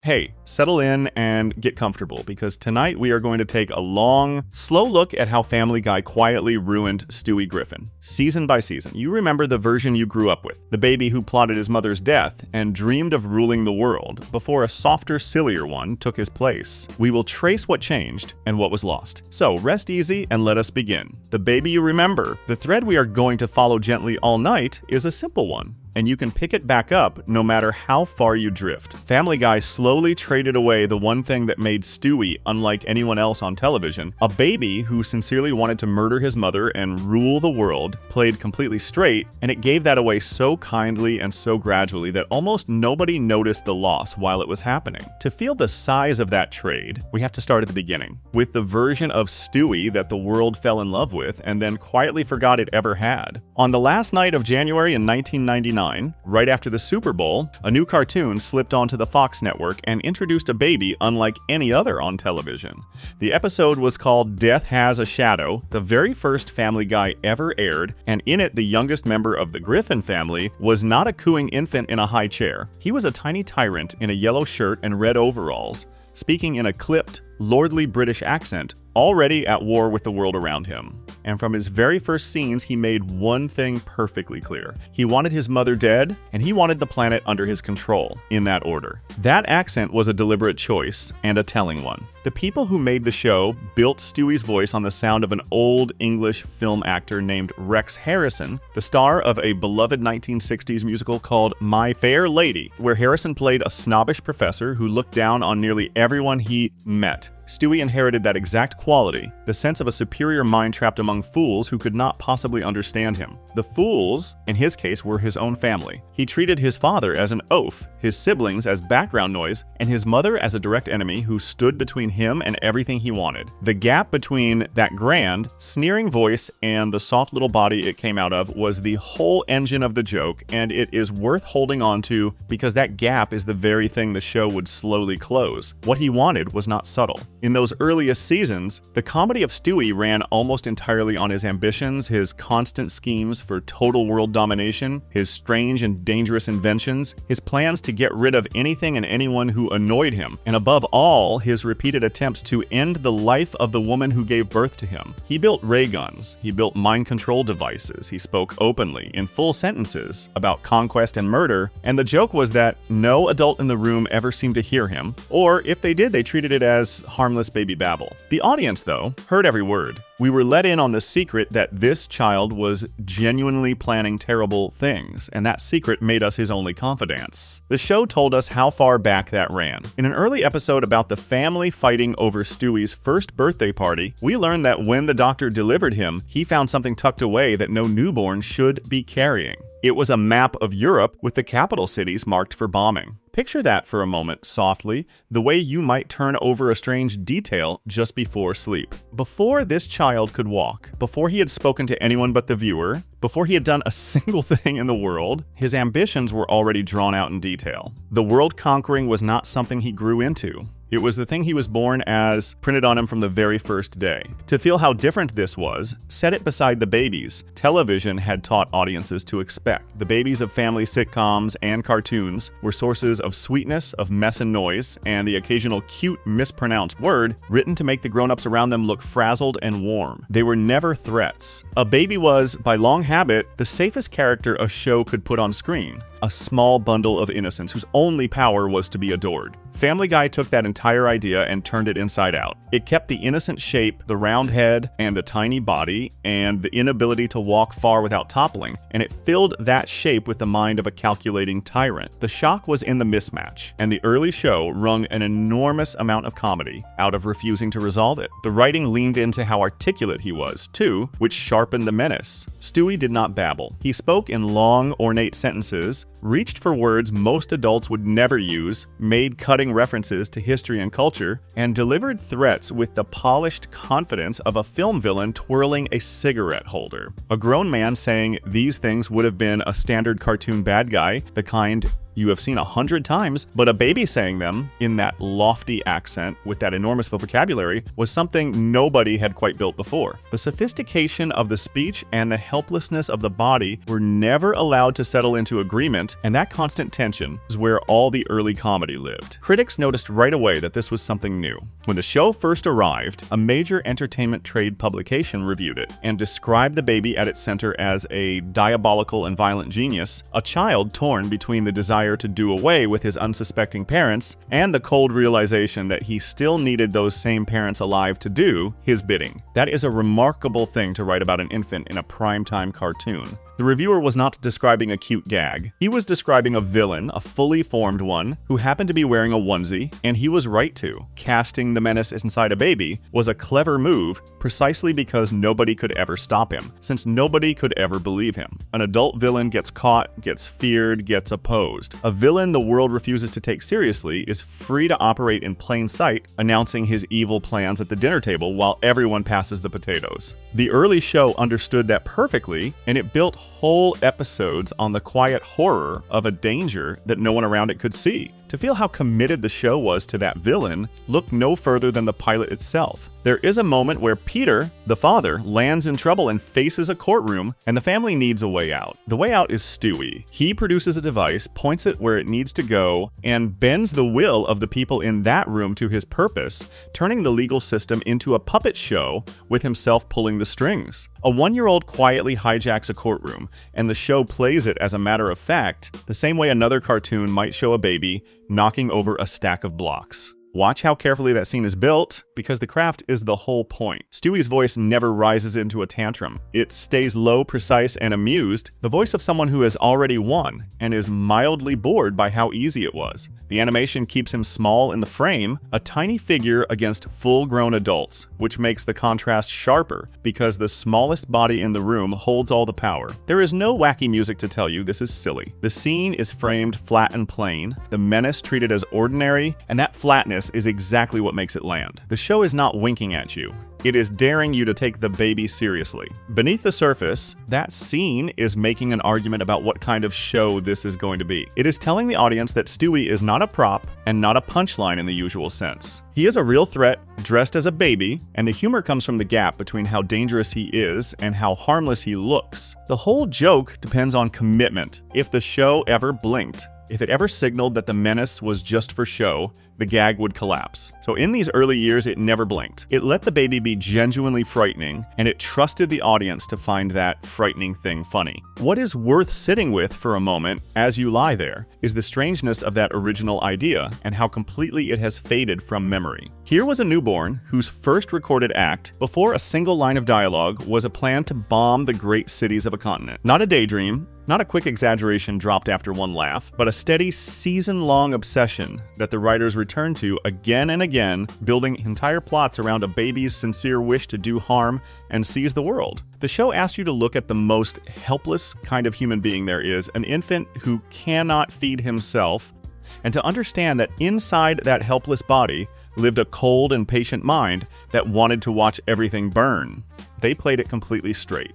Hey, settle in and get comfortable because tonight we are going to take a long, slow look at how Family Guy quietly ruined Stewie Griffin. Season by season, you remember the version you grew up with, the baby who plotted his mother's death and dreamed of ruling the world before a softer, sillier one took his place. We will trace what changed and what was lost. So rest easy and let us begin. The baby you remember, the thread we are going to follow gently all night, is a simple one, and you can pick it back up no matter how far you drift. Family Guy slowly traded away the one thing that made Stewie unlike anyone else on television. A baby who sincerely wanted to murder his mother and rule the world, played completely straight, and it gave that away so kindly and so gradually that almost nobody noticed the loss while it was happening. To feel the size of that trade, we have to start at the beginning, with the version of Stewie that the world fell in love with and then quietly forgot it ever had. On the last night of January in 1999, right after the Super Bowl, a new cartoon slipped onto the Fox network and introduced a baby unlike any other on television. The episode was called Death Has a Shadow, the very first Family Guy ever aired, and in it the youngest member of the Griffin family was not a cooing infant in a high chair. He was a tiny tyrant in a yellow shirt and red overalls, speaking in a clipped, lordly British accent, already at war with the world around him. And from his very first scenes, he made one thing perfectly clear. He wanted his mother dead, and he wanted the planet under his control, in that order. That accent was a deliberate choice, and a telling one. The people who made the show built Stewie's voice on the sound of an old English film actor named Rex Harrison, the star of a beloved 1960s musical called My Fair Lady, where Harrison played a snobbish professor who looked down on nearly everyone he met. Stewie inherited that exact quality, the sense of a superior mind trapped among fools who could not possibly understand him. The fools, in his case, were his own family. He treated his father as an oaf, his siblings as background noise, and his mother as a direct enemy who stood between him and everything he wanted. The gap between that grand, sneering voice and the soft little body it came out of was the whole engine of the joke, and it is worth holding on to because that gap is the very thing the show would slowly close. What he wanted was not subtle. In those earliest seasons, the comedy of Stewie ran almost entirely on his ambitions, his constant schemes for total world domination, his strange and dangerous inventions, his plans to get rid of anything and anyone who annoyed him, and above all, his repeated attempts to end the life of the woman who gave birth to him. He built ray guns, he built mind control devices, he spoke openly, in full sentences, about conquest and murder, and the joke was that no adult in the room ever seemed to hear him, or if they did, they treated it as harmless baby babble. The audience, though, heard every word. We were let in on the secret that this child was genuinely planning terrible things, and that secret made us his only confidants. The show told us how far back that ran. In an early episode about the family fighting over Stewie's first birthday party, we learned that when the doctor delivered him, he found something tucked away that no newborn should be carrying. It was a map of Europe with the capital cities marked for bombing. Picture that for a moment, softly, the way you might turn over a strange detail just before sleep. Before this child could walk, before he had spoken to anyone but the viewer, before he had done a single thing in the world, his ambitions were already drawn out in detail. The world conquering was not something he grew into. It was the thing he was born as, printed on him from the very first day. To feel how different this was, set it beside the babies television had taught audiences to expect. The babies of family sitcoms and cartoons were sources of sweetness, of mess and noise, and the occasional cute mispronounced word written to make the grown-ups around them look frazzled and warm. They were never threats. A baby was, by long habit, the safest character a show could put on screen. A small bundle of innocence whose only power was to be adored. Family Guy took that entire idea and turned it inside out. It kept the innocent shape, the round head, and the tiny body, and the inability to walk far without toppling, and it filled that shape with the mind of a calculating tyrant. The shock was in the mismatch, and the early show wrung an enormous amount of comedy out of refusing to resolve it. The writing leaned into how articulate he was, too, which sharpened the menace. Stewie did not babble. He spoke in long, ornate sentences, reached for words most adults would never use, made cutting references to history and culture, and delivered threats with the polished confidence of a film villain twirling a cigarette holder. A grown man saying these things would have been a standard cartoon bad guy, the kind you have seen 100 times, but a baby saying them in that lofty accent with that enormous vocabulary was something nobody had quite built before. The sophistication of the speech and the helplessness of the body were never allowed to settle into agreement, and that constant tension is where all the early comedy lived. Critics noticed right away that this was something new. When the show first arrived, a major entertainment trade publication reviewed it and described the baby at its center as a diabolical and violent genius, a child torn between the desire to do away with his unsuspecting parents and the cold realization that he still needed those same parents alive to do his bidding. That is a remarkable thing to write about an infant in a primetime cartoon. The reviewer was not describing a cute gag. He was describing a villain, a fully formed one, who happened to be wearing a onesie, and he was right to. Casting the menace inside a baby was a clever move, precisely because nobody could ever stop him, since nobody could ever believe him. An adult villain gets caught, gets feared, gets opposed. A villain the world refuses to take seriously is free to operate in plain sight, announcing his evil plans at the dinner table while everyone passes the potatoes. The early show understood that perfectly, and it built whole episodes on the quiet horror of a danger that no one around it could see. To feel how committed the show was to that villain, look no further than the pilot itself. There is a moment where Peter, the father, lands in trouble and faces a courtroom, and the family needs a way out. The way out is Stewie. He produces a device, points it where it needs to go, and bends the will of the people in that room to his purpose, turning the legal system into a puppet show with himself pulling the strings. A 1-year-old quietly hijacks a courtroom, and the show plays it as a matter of fact, the same way another cartoon might show a baby knocking over a stack of blocks. Watch how carefully that scene is built, because the craft is the whole point. Stewie's voice never rises into a tantrum. It stays low, precise, and amused, the voice of someone who has already won, and is mildly bored by how easy it was. The animation keeps him small in the frame, a tiny figure against full-grown adults, which makes the contrast sharper, because the smallest body in the room holds all the power. There is no wacky music to tell you this is silly. The scene is framed flat and plain, the menace treated as ordinary, and that flatness is exactly what makes it land. The show is not winking at you. It is daring you to take the baby seriously. Beneath the surface, that scene is making an argument about what kind of show this is going to be. It is telling the audience that Stewie is not a prop and not a punchline in the usual sense. He is a real threat, dressed as a baby, and the humor comes from the gap between how dangerous he is and how harmless he looks. The whole joke depends on commitment. If the show ever blinked, if it ever signaled that the menace was just for show, the gag would collapse. So in these early years, it never blinked. It let the baby be genuinely frightening, and it trusted the audience to find that frightening thing funny. What is worth sitting with for a moment as you lie there is the strangeness of that original idea and how completely it has faded from memory. Here was a newborn whose first recorded act, before a single line of dialogue, was a plan to bomb the great cities of a continent. Not a daydream, not a quick exaggeration dropped after one laugh, but a steady season-long obsession that the writers returned to again and again, building entire plots around a baby's sincere wish to do harm and seize the world. The show asks you to look at the most helpless kind of human being there is, an infant who cannot feed himself, and to understand that inside that helpless body lived a cold and patient mind that wanted to watch everything burn. They played it completely straight.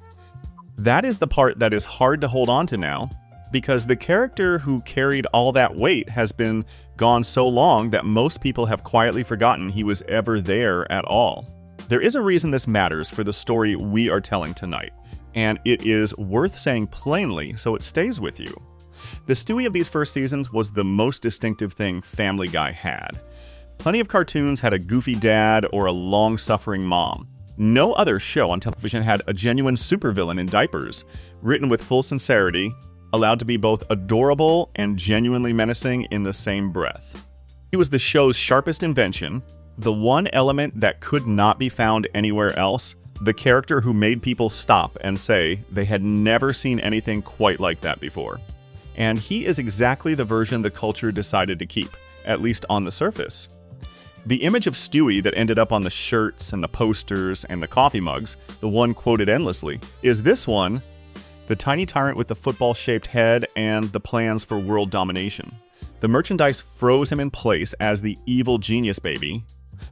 That is the part that is hard to hold on to now, because the character who carried all that weight has been gone so long that most people have quietly forgotten he was ever there at all. There is a reason this matters for the story we are telling tonight, and it is worth saying plainly so it stays with you. The Stewie of these first seasons was the most distinctive thing Family Guy had. Plenty of cartoons had a goofy dad or a long-suffering mom. No other show on television had a genuine supervillain in diapers, written with full sincerity, allowed to be both adorable and genuinely menacing in the same breath. He was the show's sharpest invention, the one element that could not be found anywhere else, the character who made people stop and say they had never seen anything quite like that before. And he is exactly the version the culture decided to keep, at least on the surface. The image of Stewie that ended up on the shirts and the posters and the coffee mugs, the one quoted endlessly, is this one, the tiny tyrant with the football-shaped head and the plans for world domination. The merchandise froze him in place as the evil genius baby,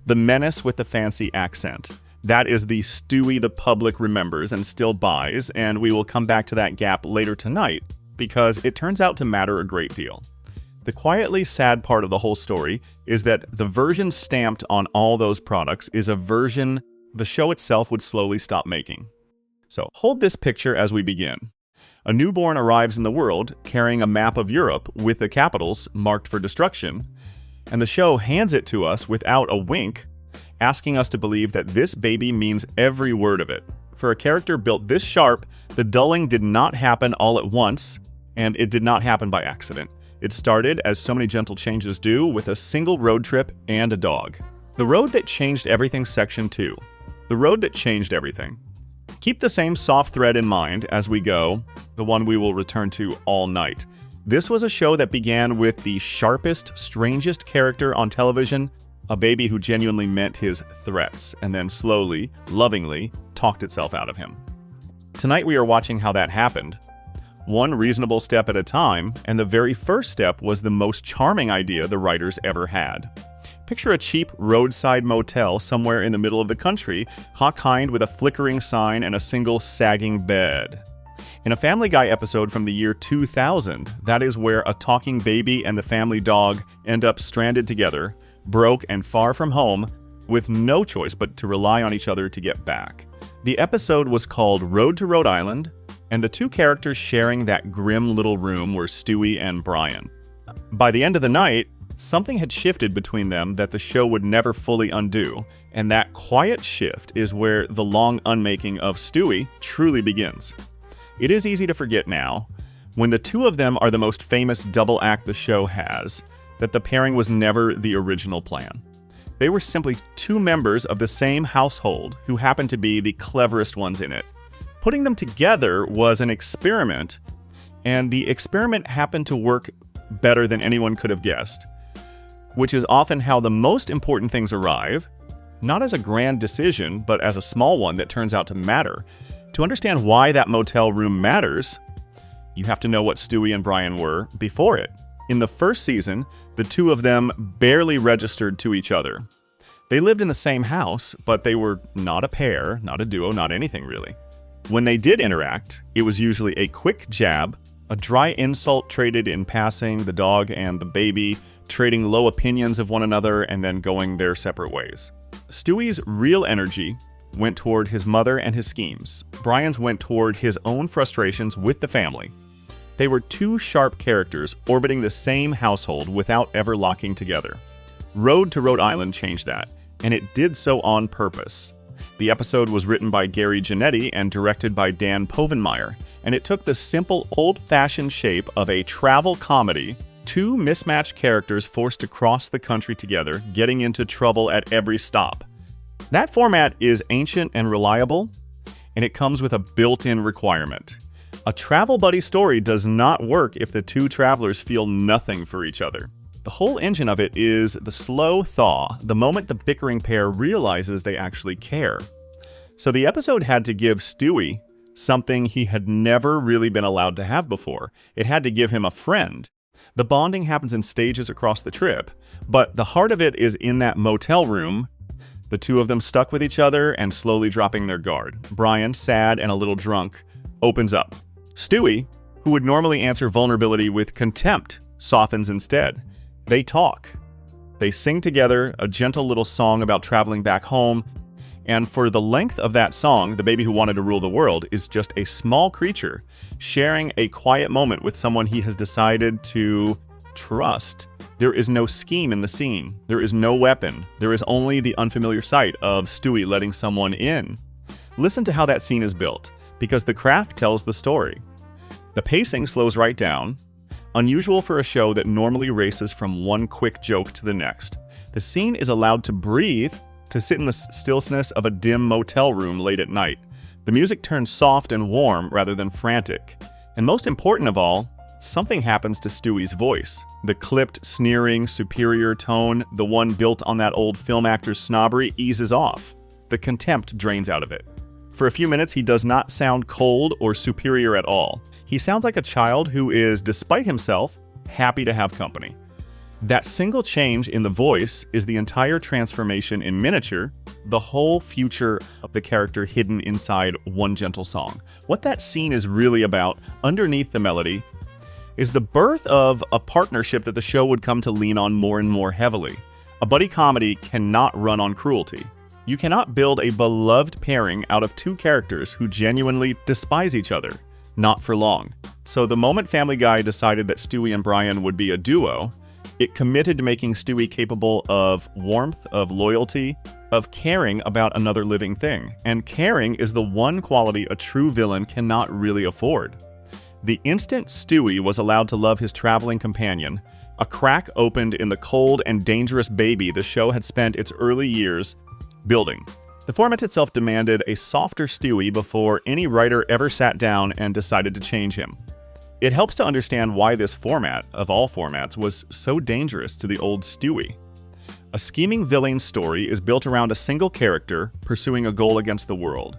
the menace with the fancy accent. That is the Stewie the public remembers and still buys, and we will come back to that gap later tonight, because it turns out to matter a great deal. The quietly sad part of the whole story is that the version stamped on all those products is a version the show itself would slowly stop making. So hold this picture as we begin. A newborn arrives in the world carrying a map of Europe with the capitals marked for destruction, and the show hands it to us without a wink, asking us to believe that this baby means every word of it. For a character built this sharp, the dulling did not happen all at once, and it did not happen by accident. It started, as so many gentle changes do, with a single road trip and a dog. The Road That Changed Everything Section 2. The Road That Changed Everything. Keep the same soft thread in mind as we go, the one we will return to all night. This was a show that began with the sharpest, strangest character on television, a baby who genuinely meant his threats, and then slowly, lovingly, talked itself out of him. Tonight we are watching how that happened. One reasonable step at a time, and the very first step was the most charming idea the writers ever had. Picture a cheap roadside motel somewhere in the middle of the country, hawk-hined with a flickering sign and a single sagging bed. In a Family Guy episode from the year 2000, that is where a talking baby and the family dog end up stranded together, broke and far from home, with no choice but to rely on each other to get back. The episode was called Road to Rhode Island, and the two characters sharing that grim little room were Stewie and Brian. By the end of the night, something had shifted between them that the show would never fully undo, and that quiet shift is where the long unmaking of Stewie truly begins. It is easy to forget now, when the two of them are the most famous double act the show has, that the pairing was never the original plan. They were simply two members of the same household who happened to be the cleverest ones in it. Putting them together was an experiment, and the experiment happened to work better than anyone could have guessed, which is often how the most important things arrive, not as a grand decision, but as a small one that turns out to matter. To understand why that motel room matters, you have to know what Stewie and Brian were before it. In the first season, the two of them barely registered to each other. They lived in the same house, but they were not a pair, not a duo, not anything really. When they did interact, it was usually a quick jab, a dry insult traded in passing, the dog and the baby trading low opinions of one another and then going their separate ways. Stewie's real energy went toward his mother and his schemes. Brian's went toward his own frustrations with the family. They were two sharp characters orbiting the same household without ever locking together. Road to Rhode Island changed that, and it did so on purpose. The episode was written by Gary Janetti and directed by Dan Povenmire, and it took the simple, old-fashioned shape of a travel comedy, two mismatched characters forced to cross the country together, getting into trouble at every stop. That format is ancient and reliable, and it comes with a built-in requirement. A travel buddy story does not work if the two travelers feel nothing for each other. The whole engine of it is the slow thaw, the moment the bickering pair realizes they actually care. So the episode had to give Stewie something he had never really been allowed to have before. It had to give him a friend. The bonding happens in stages across the trip, but the heart of it is in that motel room, the two of them stuck with each other and slowly dropping their guard. Brian, sad and a little drunk, opens up. Stewie, who would normally answer vulnerability with contempt, softens instead. They talk. They sing together a gentle little song about traveling back home, and for the length of that song, the baby who wanted to rule the world is just a small creature sharing a quiet moment with someone he has decided to trust. There is no scheme in the scene. There is no weapon. There is only the unfamiliar sight of Stewie letting someone in. Listen to how that scene is built, because the craft tells the story. The pacing slows right down, unusual for a show that normally races from one quick joke to the next. The scene is allowed to breathe, to sit in the stillness of a dim motel room late at night. The music turns soft and warm rather than frantic. And most important of all, something happens to Stewie's voice. The clipped, sneering, superior tone, the one built on that old film actor's snobbery, eases off. The contempt drains out of it. For a few minutes, he does not sound cold or superior at all. He sounds like a child who is, despite himself, happy to have company. That single change in the voice is the entire transformation in miniature, the whole future of the character hidden inside one gentle song. What that scene is really about, underneath the melody, is the birth of a partnership that the show would come to lean on more and more heavily. A buddy comedy cannot run on cruelty. You cannot build a beloved pairing out of two characters who genuinely despise each other. Not for long. So the moment Family Guy decided that Stewie and Brian would be a duo, it committed to making Stewie capable of warmth, of loyalty, of caring about another living thing. And caring is the one quality a true villain cannot really afford. The instant Stewie was allowed to love his traveling companion, a crack opened in the cold and dangerous baby the show had spent its early years building. The format itself demanded a softer Stewie before any writer ever sat down and decided to change him. It helps to understand why this format, of all formats, was so dangerous to the old Stewie. A scheming villain story is built around a single character pursuing a goal against the world.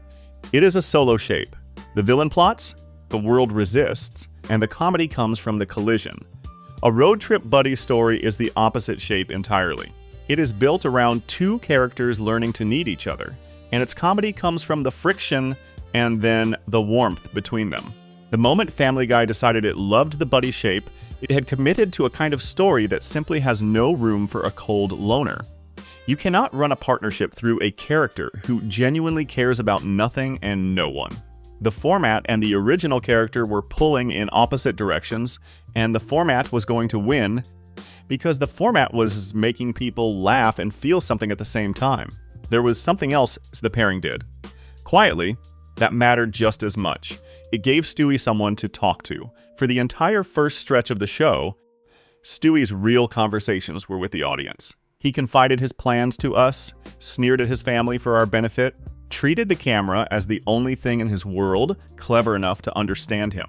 It is a solo shape. The villain plots, the world resists, and the comedy comes from the collision. A road trip buddy story is the opposite shape entirely. It is built around two characters learning to need each other, and its comedy comes from the friction and then the warmth between them. The moment Family Guy decided it loved the buddy shape, it had committed to a kind of story that simply has no room for a cold loner. You cannot run a partnership through a character who genuinely cares about nothing and no one. The format and the original character were pulling in opposite directions, and the format was going to win because the format was making people laugh and feel something at the same time. There was something else the pairing did. Quietly, that mattered just as much. It gave Stewie someone to talk to. For the entire first stretch of the show, Stewie's real conversations were with the audience. He confided his plans to us, sneered at his family for our benefit, treated the camera as the only thing in his world clever enough to understand him.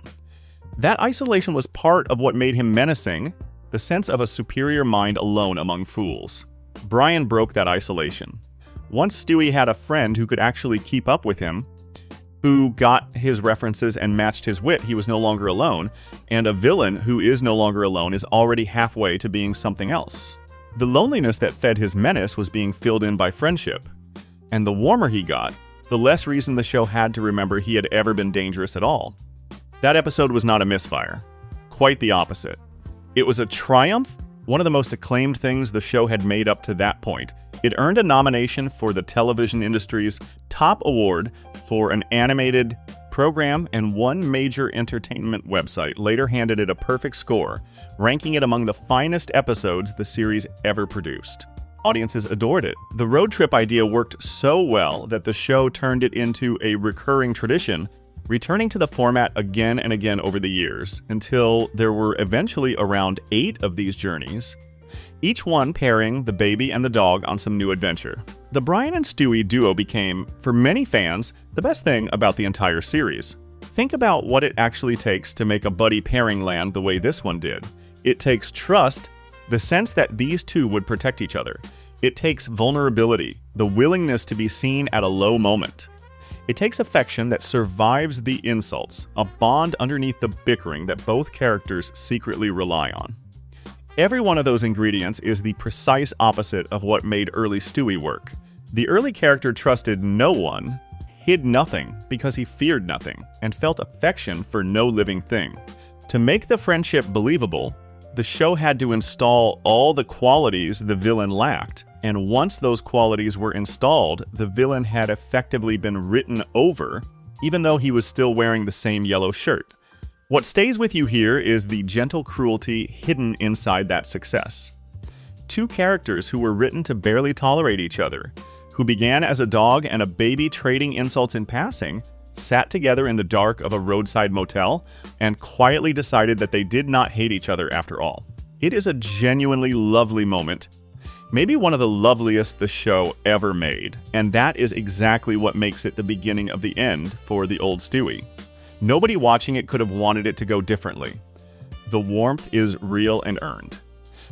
That isolation was part of what made him menacing, the sense of a superior mind alone among fools. Brian broke that isolation. Once Stewie had a friend who could actually keep up with him, who got his references and matched his wit, he was no longer alone, and a villain who is no longer alone is already halfway to being something else. The loneliness that fed his menace was being filled in by friendship. And the warmer he got, the less reason the show had to remember he had ever been dangerous at all. That episode was not a misfire. Quite the opposite. It was a triumph, one of the most acclaimed things the show had made up to that point. It earned a nomination for the television industry's top award for an animated program, and one major entertainment website later handed it a perfect score, ranking it among the finest episodes the series ever produced. Audiences adored it. The road trip idea worked so well that the show turned it into a recurring tradition, returning to the format again and again over the years, until there were eventually around 8 of these journeys, each one pairing the baby and the dog on some new adventure. The Brian and Stewie duo became, for many fans, the best thing about the entire series. Think about what it actually takes to make a buddy pairing land the way this one did. It takes trust, the sense that these two would protect each other. It takes vulnerability, the willingness to be seen at a low moment. It takes affection that survives the insults, a bond underneath the bickering that both characters secretly rely on. Every one of those ingredients is the precise opposite of what made early Stewie work. The early character trusted no one, hid nothing because he feared nothing, and felt affection for no living thing. To make the friendship believable, the show had to install all the qualities the villain lacked, and once those qualities were installed, the villain had effectively been written over, even though he was still wearing the same yellow shirt. What stays with you here is the gentle cruelty hidden inside that success. Two characters who were written to barely tolerate each other, who began as a dog and a baby trading insults in passing, sat together in the dark of a roadside motel and quietly decided that they did not hate each other after all. It is a genuinely lovely moment, maybe one of the loveliest the show ever made, and that is exactly what makes it the beginning of the end for the old Stewie. Nobody watching it could have wanted it to go differently. The warmth is real and earned.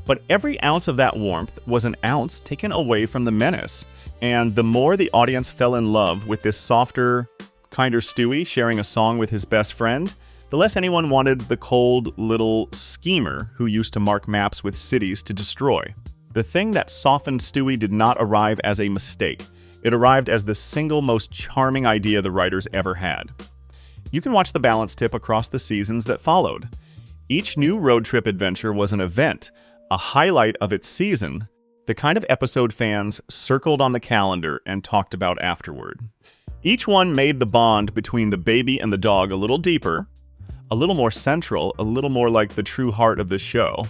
But every ounce of that warmth was an ounce taken away from the menace, and the more the audience fell in love with this softer, kinder Stewie sharing a song with his best friend, the less anyone wanted the cold little schemer who used to mark maps with cities to destroy. The thing that softened Stewie did not arrive as a mistake. It arrived as the single most charming idea the writers ever had. You can watch the balance tip across the seasons that followed. Each new road trip adventure was an event, a highlight of its season, the kind of episode fans circled on the calendar and talked about afterward. Each one made the bond between the baby and the dog a little deeper, a little more central, a little more like the true heart of the show.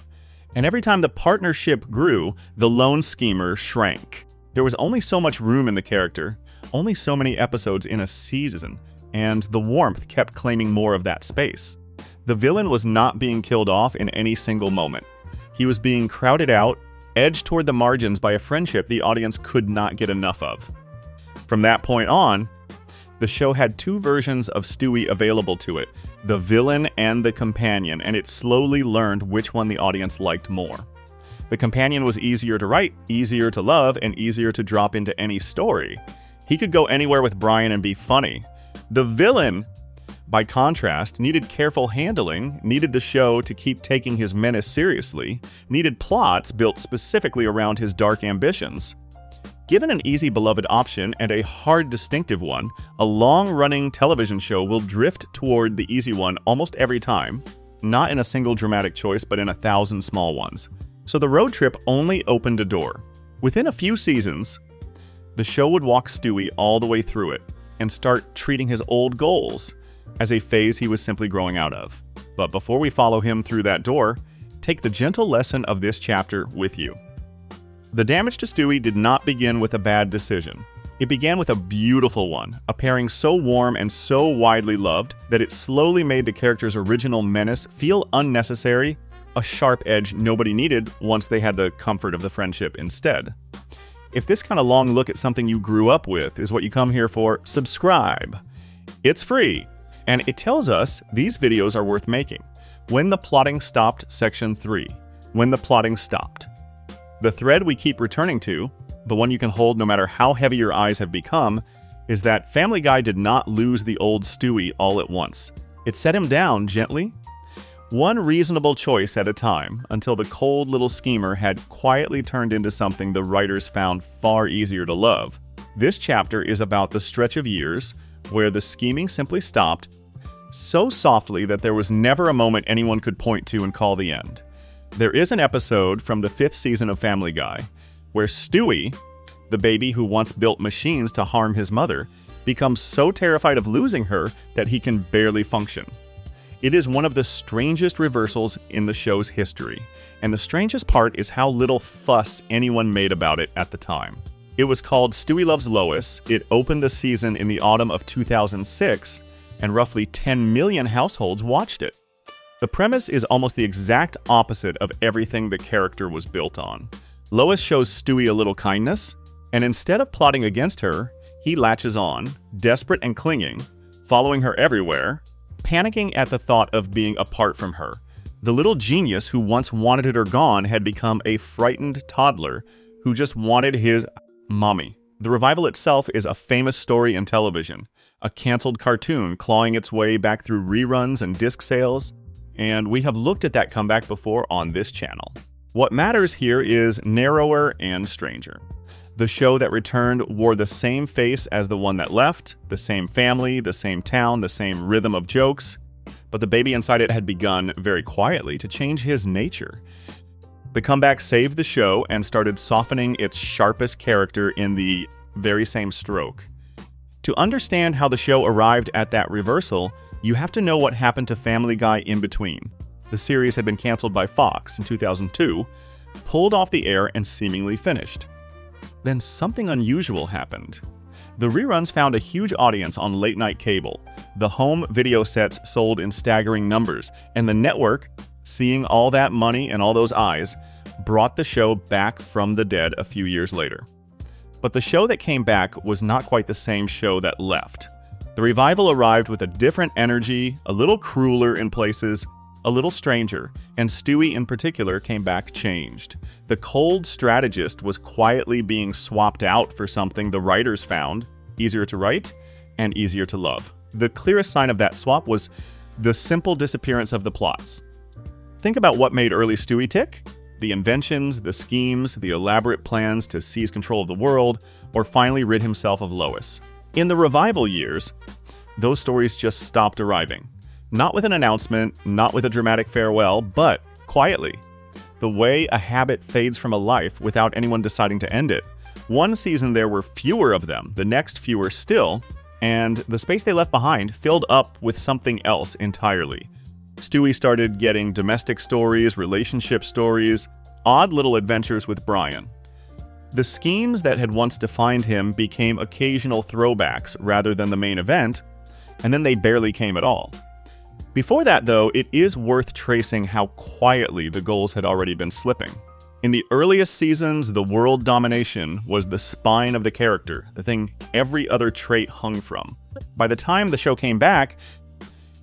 And every time the partnership grew, the lone schemer shrank. There was only so much room in the character, only so many episodes in a season, and the warmth kept claiming more of that space. The villain was not being killed off in any single moment. He was being crowded out, edged toward the margins by a friendship the audience could not get enough of. From that point on, the show had two versions of Stewie available to it, the villain and the companion, and it slowly learned which one the audience liked more. The companion was easier to write, easier to love, and easier to drop into any story. He could go anywhere with Brian and be funny. The villain, by contrast, needed careful handling, needed the show to keep taking his menace seriously, needed plots built specifically around his dark ambitions. Given an easy beloved option and a hard distinctive one, a long-running television show will drift toward the easy one almost every time, not in a single dramatic choice, but in 1,000 small ones. So the road trip only opened a door. Within a few seasons, the show would walk Stewie all the way through it and start treating his old goals as a phase he was simply growing out of. But before we follow him through that door, take the gentle lesson of this chapter with you. The damage to Stewie did not begin with a bad decision. It began with a beautiful one, a pairing so warm and so widely loved that it slowly made the character's original menace feel unnecessary, a sharp edge nobody needed once they had the comfort of the friendship instead. If this kind of long look at something you grew up with is what you come here for, subscribe. It's free, and it tells us these videos are worth making. When the Plotting Stopped, Section 3. When the Plotting Stopped. The thread we keep returning to, the one you can hold no matter how heavy your eyes have become, is that Family Guy did not lose the old Stewie all at once. It set him down gently, one reasonable choice at a time, until the cold little schemer had quietly turned into something the writers found far easier to love. This chapter is about the stretch of years where the scheming simply stopped, so softly that there was never a moment anyone could point to and call the end. There is an episode from the 5th season of Family Guy where Stewie, the baby who once built machines to harm his mother, becomes so terrified of losing her that he can barely function. It is one of the strangest reversals in the show's history, and the strangest part is how little fuss anyone made about it at the time. It was called Stewie Loves Lois. It opened the season in the autumn of 2006, and roughly 10 million households watched it. The premise is almost the exact opposite of everything the character was built on. Lois shows Stewie a little kindness, and instead of plotting against her, he latches on, desperate and clinging, following her everywhere, panicking at the thought of being apart from her. The little genius who once wanted her gone had become a frightened toddler who just wanted his mommy. The revival itself is a famous story in television, a canceled cartoon clawing its way back through reruns and disc sales, and we have looked at that comeback before on this channel. What matters here is narrower and stranger. The show that returned wore the same face as the one that left, the same family, the same town, the same rhythm of jokes, but the baby inside it had begun, very quietly, to change his nature. The comeback saved the show and started softening its sharpest character in the very same stroke. To understand how the show arrived at that reversal, you have to know what happened to Family Guy in between. The series had been canceled by Fox in 2002, pulled off the air, and seemingly finished. Then something unusual happened. The reruns found a huge audience on late-night cable. The home video sets sold in staggering numbers, and the network, seeing all that money and all those eyes, brought the show back from the dead a few years later. But the show that came back was not quite the same show that left. The revival arrived with a different energy, a little crueler in places, a little stranger, and Stewie in particular came back changed. The cold strategist was quietly being swapped out for something the writers found easier to write and easier to love. The clearest sign of that swap was the simple disappearance of the plots. Think about what made early Stewie tick: the inventions, the schemes, the elaborate plans to seize control of the world, or finally rid himself of Lois. In the revival years, those stories just stopped arriving. Not with an announcement, not with a dramatic farewell, but quietly. The way a habit fades from a life without anyone deciding to end it. One season there were fewer of them, the next fewer still, and the space they left behind filled up with something else entirely. Stewie started getting domestic stories, relationship stories, odd little adventures with Brian. The schemes that had once defined him became occasional throwbacks rather than the main event, and then they barely came at all. Before that, though, it is worth tracing how quietly the goals had already been slipping. In the earliest seasons, the world domination was the spine of the character, the thing every other trait hung from. By the time the show came back,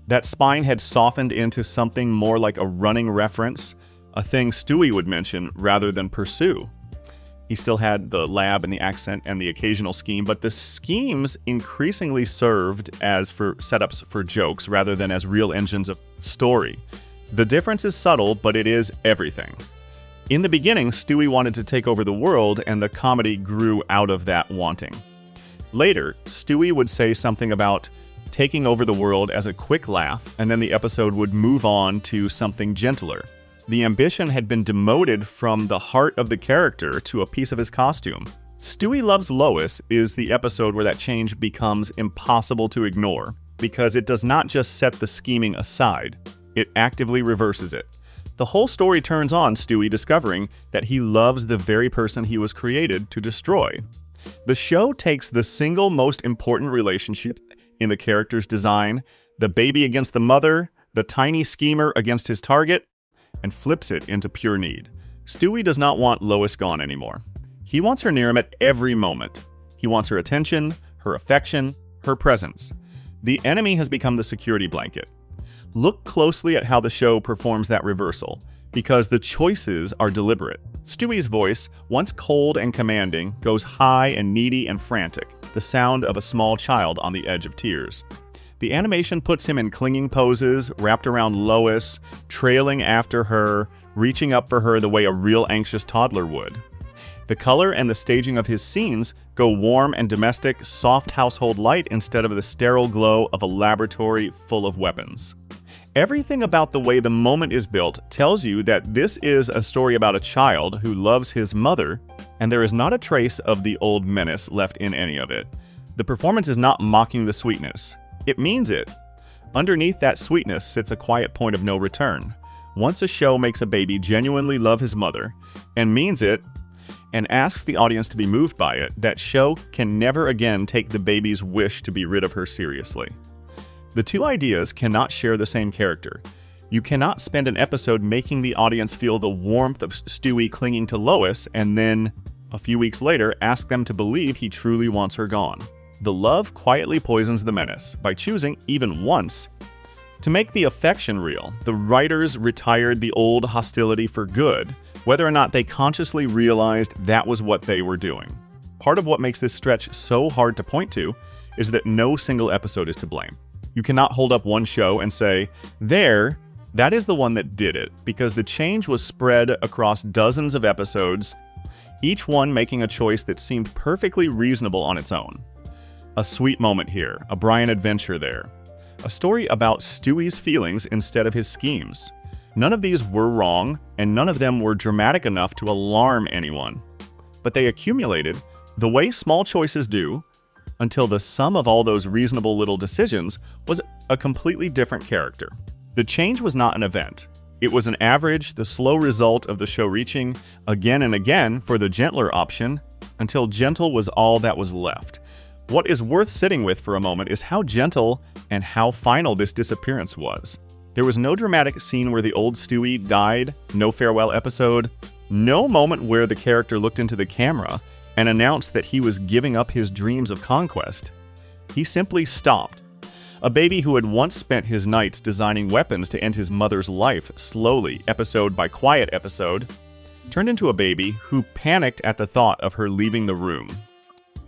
that spine had softened into something more like a running reference, a thing Stewie would mention rather than pursue. He still had the lab and the accent and the occasional scheme, but the schemes increasingly served as for setups for jokes rather than as real engines of story. The difference is subtle, but it is everything. In the beginning, Stewie wanted to take over the world, and the comedy grew out of that wanting. Later, Stewie would say something about taking over the world as a quick laugh, and then the episode would move on to something gentler. The ambition had been demoted from the heart of the character to a piece of his costume. Stewie Loves Lois is the episode where that change becomes impossible to ignore, because it does not just set the scheming aside, it actively reverses it. The whole story turns on Stewie discovering that he loves the very person he was created to destroy. The show takes the single most important relationship in the character's design, the baby against the mother, the tiny schemer against his target, and flips it into pure need. Stewie does not want Lois gone anymore. He wants her near him at every moment. He wants her attention, her affection, her presence. The enemy has become the security blanket. Look closely at how the show performs that reversal, because the choices are deliberate. Stewie's voice, once cold and commanding, goes high and needy and frantic, the sound of a small child on the edge of tears. The animation puts him in clinging poses, wrapped around Lois, trailing after her, reaching up for her the way a real anxious toddler would. The color and the staging of his scenes go warm and domestic, soft household light instead of the sterile glow of a laboratory full of weapons. Everything about the way the moment is built tells you that this is a story about a child who loves his mother, and there is not a trace of the old menace left in any of it. The performance is not mocking the sweetness. It means it. Underneath that sweetness sits a quiet point of no return. Once a show makes a baby genuinely love his mother, and means it, and asks the audience to be moved by it, that show can never again take the baby's wish to be rid of her seriously. The two ideas cannot share the same character. You cannot spend an episode making the audience feel the warmth of Stewie clinging to Lois and then, a few weeks later, ask them to believe he truly wants her gone. The love quietly poisons the menace by choosing, even once, to make the affection real. The writers retired the old hostility for good, whether or not they consciously realized that was what they were doing. Part of what makes this stretch so hard to point to is that no single episode is to blame. You cannot hold up one show and say, that is the one that did it, because the change was spread across dozens of episodes, each one making a choice that seemed perfectly reasonable on its own. A sweet moment here, a Brian adventure there. A story about Stewie's feelings instead of his schemes. None of these were wrong, and none of them were dramatic enough to alarm anyone. But they accumulated, the way small choices do, until the sum of all those reasonable little decisions was a completely different character. The change was not an event. It was an average, the slow result of the show reaching again and again for the gentler option, until gentle was all that was left. What is worth sitting with for a moment is how gentle and how final this disappearance was. There was no dramatic scene where the old Stewie died, no farewell episode, no moment where the character looked into the camera and announced that he was giving up his dreams of conquest. He simply stopped. A baby who had once spent his nights designing weapons to end his mother's life slowly, episode by quiet episode, turned into a baby who panicked at the thought of her leaving the room.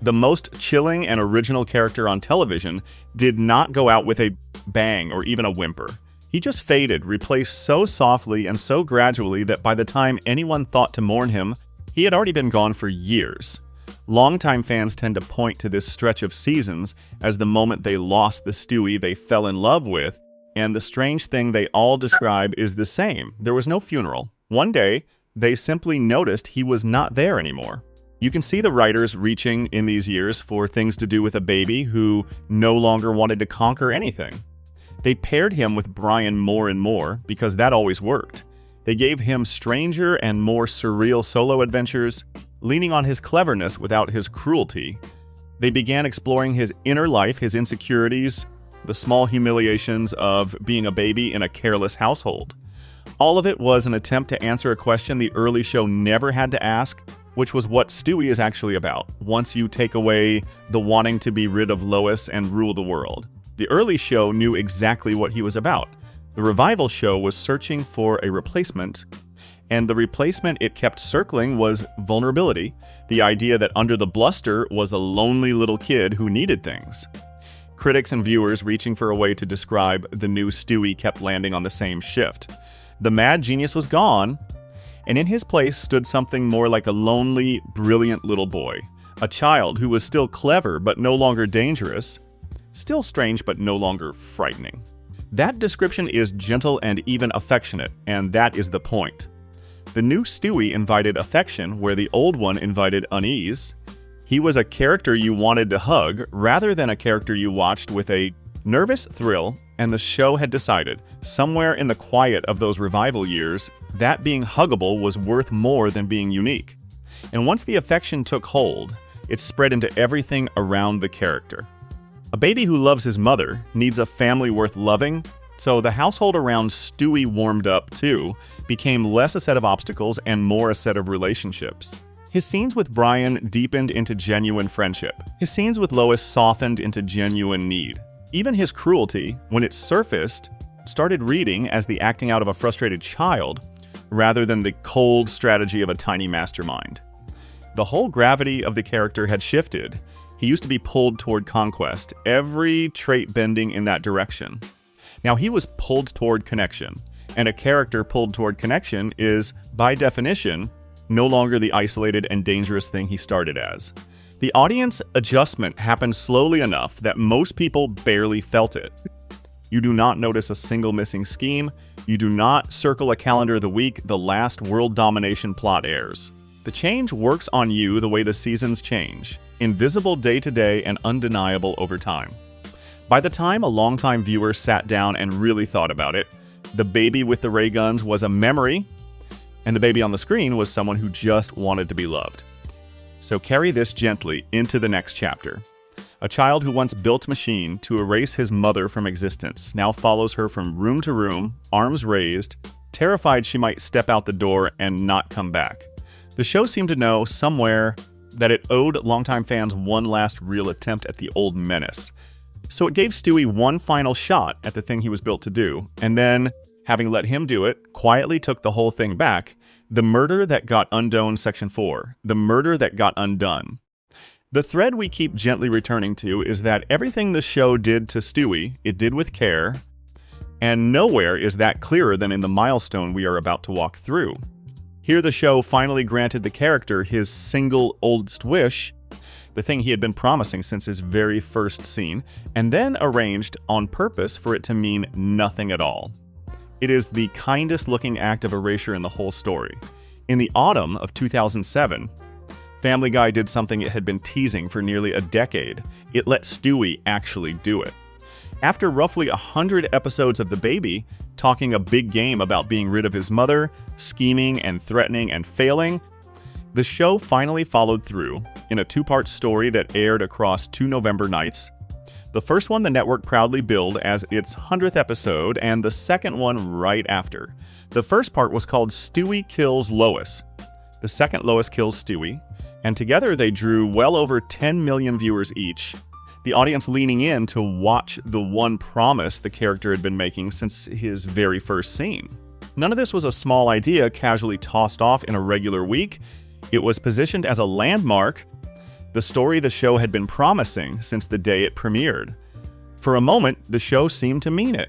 The most chilling and original character on television did not go out with a bang or even a whimper. He just faded, replaced so softly and so gradually that by the time anyone thought to mourn him, he had already been gone for years. Longtime fans tend to point to this stretch of seasons as the moment they lost the Stewie they fell in love with, And the strange thing they all describe is the same. There was no funeral. One day, they simply noticed he was not there anymore. You can see the writers reaching in these years for things to do with a baby who no longer wanted to conquer anything. They paired him with Brian more and more because that always worked. They gave him stranger and more surreal solo adventures, leaning on his cleverness without his cruelty. They began exploring his inner life, his insecurities, the small humiliations of being a baby in a careless household. All of it was an attempt to answer a question the early show never had to ask, which was what Stewie is actually about, once you take away the wanting to be rid of Lois and rule the world. The early show knew exactly what he was about. The revival show was searching for a replacement, and the replacement it kept circling was vulnerability, the idea that under the bluster was a lonely little kid who needed things. Critics and viewers reaching for a way to describe the new Stewie kept landing on the same shift. The mad genius was gone, and in his place stood something more like a lonely, brilliant little boy, a child who was still clever but no longer dangerous, still strange but no longer frightening. That description is gentle and even affectionate, and that is the point. The new Stewie invited affection where the old one invited unease. He was a character you wanted to hug rather than a character you watched with a nervous thrill, and the show had decided, somewhere in the quiet of those revival years, that being huggable was worth more than being unique. And once the affection took hold, it spread into everything around the character. A baby who loves his mother needs a family worth loving, so the household around Stewie warmed up too, became less a set of obstacles and more a set of relationships. His scenes with Brian deepened into genuine friendship. His scenes with Lois softened into genuine need. Even his cruelty, when it surfaced, started reading as the acting out of a frustrated child, rather than the cold strategy of a tiny mastermind. The whole gravity of the character had shifted. He used to be pulled toward conquest, every trait bending in that direction. Now he was pulled toward connection, and a character pulled toward connection is, by definition, no longer the isolated and dangerous thing he started as. The audience adjustment happened slowly enough that most people barely felt it. You do not notice a single missing scheme. You do not circle a calendar of the week the last world domination plot airs. The change works on you the way the seasons change, invisible day to day and undeniable over time. By the time a longtime viewer sat down and really thought about it, the baby with the ray guns was a memory, and the baby on the screen was someone who just wanted to be loved. So carry this gently into the next chapter. A child who once built a machine to erase his mother from existence now follows her from room to room, arms raised, terrified she might step out the door and not come back. The show seemed to know somewhere that it owed longtime fans one last real attempt at the old menace. So it gave Stewie one final shot at the thing he was built to do, and then, having let him do it, quietly took the whole thing back. The murder that got undone, Section 4. The murder that got undone. The thread we keep gently returning to is that everything the show did to Stewie, it did with care, and nowhere is that clearer than in the milestone we are about to walk through. Here the show finally granted the character his single oldest wish, the thing he had been promising since his very first scene, and then arranged on purpose for it to mean nothing at all. It is the kindest looking act of erasure in the whole story. In the autumn of 2007, Family Guy did something it had been teasing for nearly a decade. It let Stewie actually do it. After roughly 100 episodes of The Baby, talking a big game about being rid of his mother, scheming and threatening and failing, the show finally followed through in a two-part story that aired across 2 November nights. The first one the network proudly billed as its 100th episode, and the second one right after. The first part was called Stewie Kills Lois. The second, Lois Kills Stewie, and together they drew well over 10 million viewers each, the audience leaning in to watch the one promise the character had been making since his very first scene. None of this was a small idea casually tossed off in a regular week. It was positioned as a landmark, the story the show had been promising since the day it premiered. For a moment, the show seemed to mean it.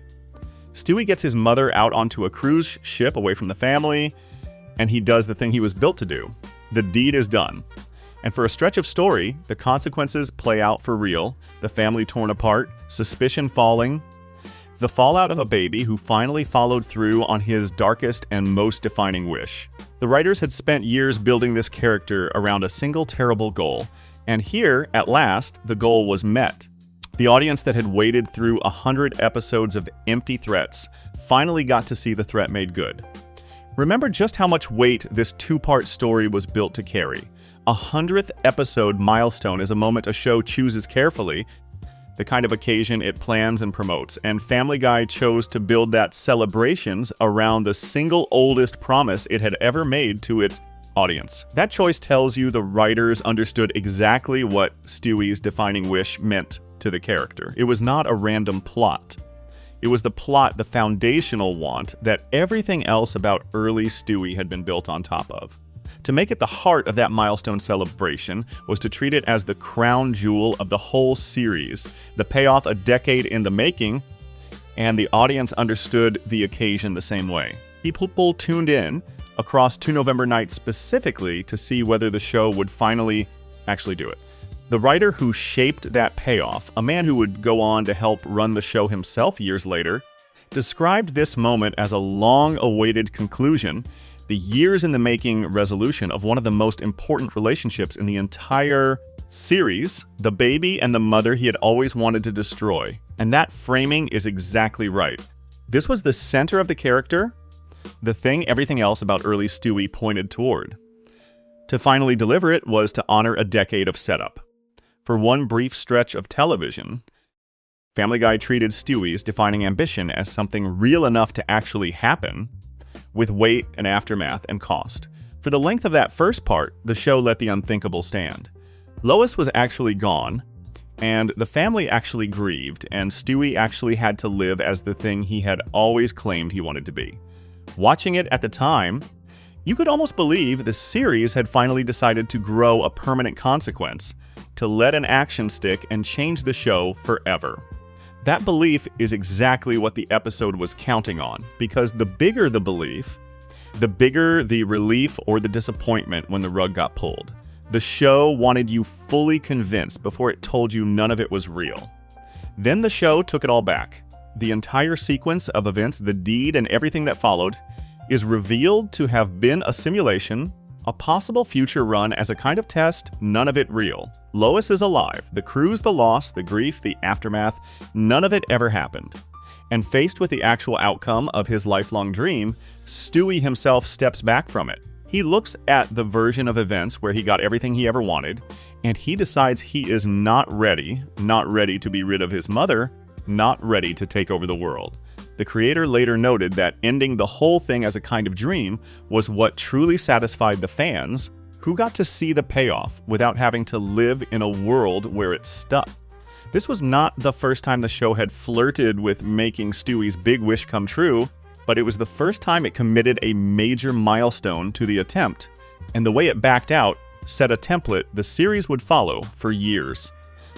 Stewie gets his mother out onto a cruise ship away from the family, and he does the thing he was built to do. The deed is done. And for a stretch of story, the consequences play out for real, the family torn apart, suspicion falling. the fallout of a baby who finally followed through on his darkest and most defining wish. The writers had spent years building this character around a single terrible goal, and here, at last, the goal was met. The audience that had waited through 100 episodes of empty threats finally got to see the threat made good. Remember just how much weight this two-part story was built to carry. 100th episode milestone is a moment a show chooses carefully, the kind of occasion it plans and promotes, and Family Guy chose to build that celebrations around the single oldest promise it had ever made to its audience. That choice tells you the writers understood exactly what Stewie's defining wish meant to the character. It was not a random plot. It was the plot, the foundational want, that everything else about early Stewie had been built on top of. To make it the heart of that milestone celebration was to treat it as the crown jewel of the whole series, the payoff a decade in the making, and the audience understood the occasion the same way. People tuned in across 2 November nights specifically to see whether the show would finally actually do it. The writer who shaped that payoff, a man who would go on to help run the show himself years later, described this moment as a long-awaited conclusion, the years in the making resolution of one of the most important relationships in the entire series, the baby and the mother he had always wanted to destroy. And that framing is exactly right. This was the center of the character, the thing everything else about early Stewie pointed toward. To finally deliver it was to honor a decade of setup. For one brief stretch of television, Family Guy treated Stewie's defining ambition as something real enough to actually happen, with weight and aftermath and cost. For the length of that first part, the show let the unthinkable stand. Lois was actually gone, and the family actually grieved, and Stewie actually had to live as the thing he had always claimed he wanted to be. Watching it at the time, you could almost believe the series had finally decided to grow a permanent consequence, to let an action stick and change the show forever. That belief is exactly what the episode was counting on, because the bigger the belief, the bigger the relief or the disappointment when the rug got pulled. The show wanted you fully convinced before it told you none of it was real. Then the show took it all back. The entire sequence of events, the deed and everything that followed, is revealed to have been a simulation, a possible future run as a kind of test, none of it real. Lois is alive. The crew's the loss, the grief, the aftermath, none of it ever happened. And faced with the actual outcome of his lifelong dream, Stewie himself steps back from it. He looks at the version of events where he got everything he ever wanted, and he decides he is not ready to be rid of his mother, not ready to take over the world. The creator later noted that ending the whole thing as a kind of dream was what truly satisfied the fans, who got to see the payoff without having to live in a world where it's stuck. This was not the first time the show had flirted with making Stewie's big wish come true, but it was the first time it committed a major milestone to the attempt, and the way it backed out set a template the series would follow for years.